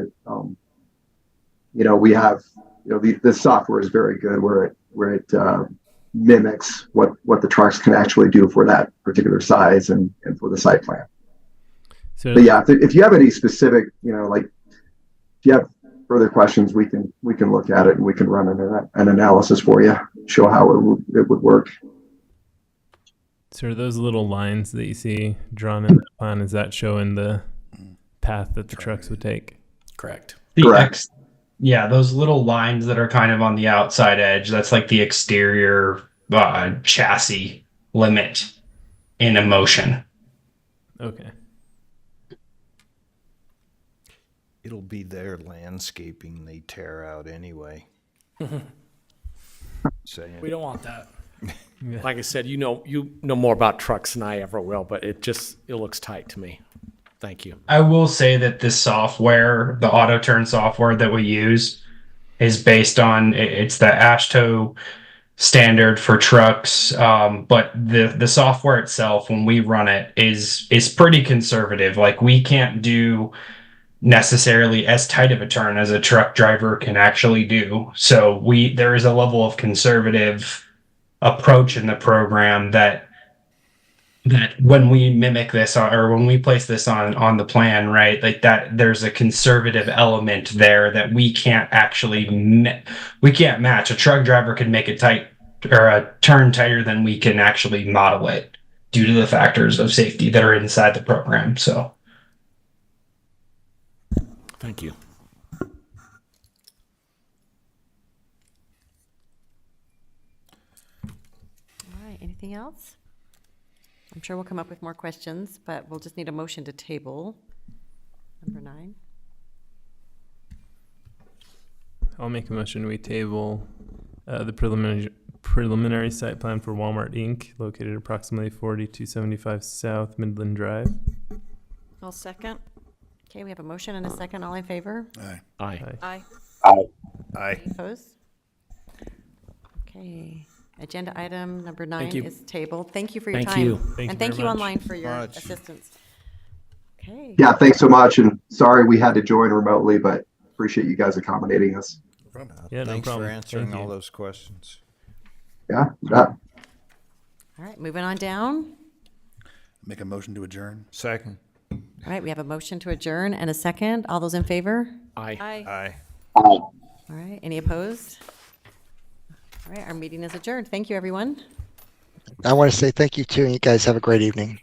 you know, we have, you know, the software is very good where it mimics what the trucks can actually do for that particular size and for the site plan. So, But yeah, if you have any specific, you know, like if you have further questions, we can look at it and we can run an analysis for you, show how it would work. so are those little lines that you see drawn in the plan, is that showing the path that the trucks would take? Correct. Correct. Yeah, those little lines that are kind of on the outside edge, that's like the exterior chassis limit in a motion. Okay. It'll be their landscaping they tear out anyway. Saying. We don't want that. Like I said, you know more about trucks than I ever will, but it looks tight to me. Thank you. I will say that this software, the auto turn software that we use, is based on it's the AASHTO standard for trucks, but the software itself, when we run it, is pretty conservative. Like, we can't do necessarily as tight of a turn as a truck driver can actually do. So there is a level of conservative approach in the program that when we mimic this or when we place this on the plan, right, like that, there's a conservative element there that we can't actually we can't match. A truck driver can make it tight or a turn tighter than we can actually model it due to the factors of safety that are inside the program. So Thank you. All right, anything else? I'm sure we'll come up with more questions, but we'll just need a motion to table number 9. I'll make a motion, we table the preliminary site plan for Walmart Inc., located approximately 4275 South Midland Drive. I'll second. Okay, we have a motion and a second. All in favor? Aye. Aye. Aye. Aye. Opposed? Okay, agenda item number 9 you. is tabled. Thank you for your Thank time. you. Thank And you thank very you much. online for your Much. assistance. Okay. Yeah, thanks so much. And sorry we had to join remotely, but appreciate you guys accommodating us. Yeah, no Thanks problem. for answering Thank all you. those questions. Yeah. Yeah. All right, moving on down. Make a motion to adjourn. Second. All right, we have a motion to adjourn and a second. All those in favor? Aye. Aye. All right, any opposed? All right, our meeting is adjourned. Thank you, everyone. I want to say thank you too, and you guys have a great evening.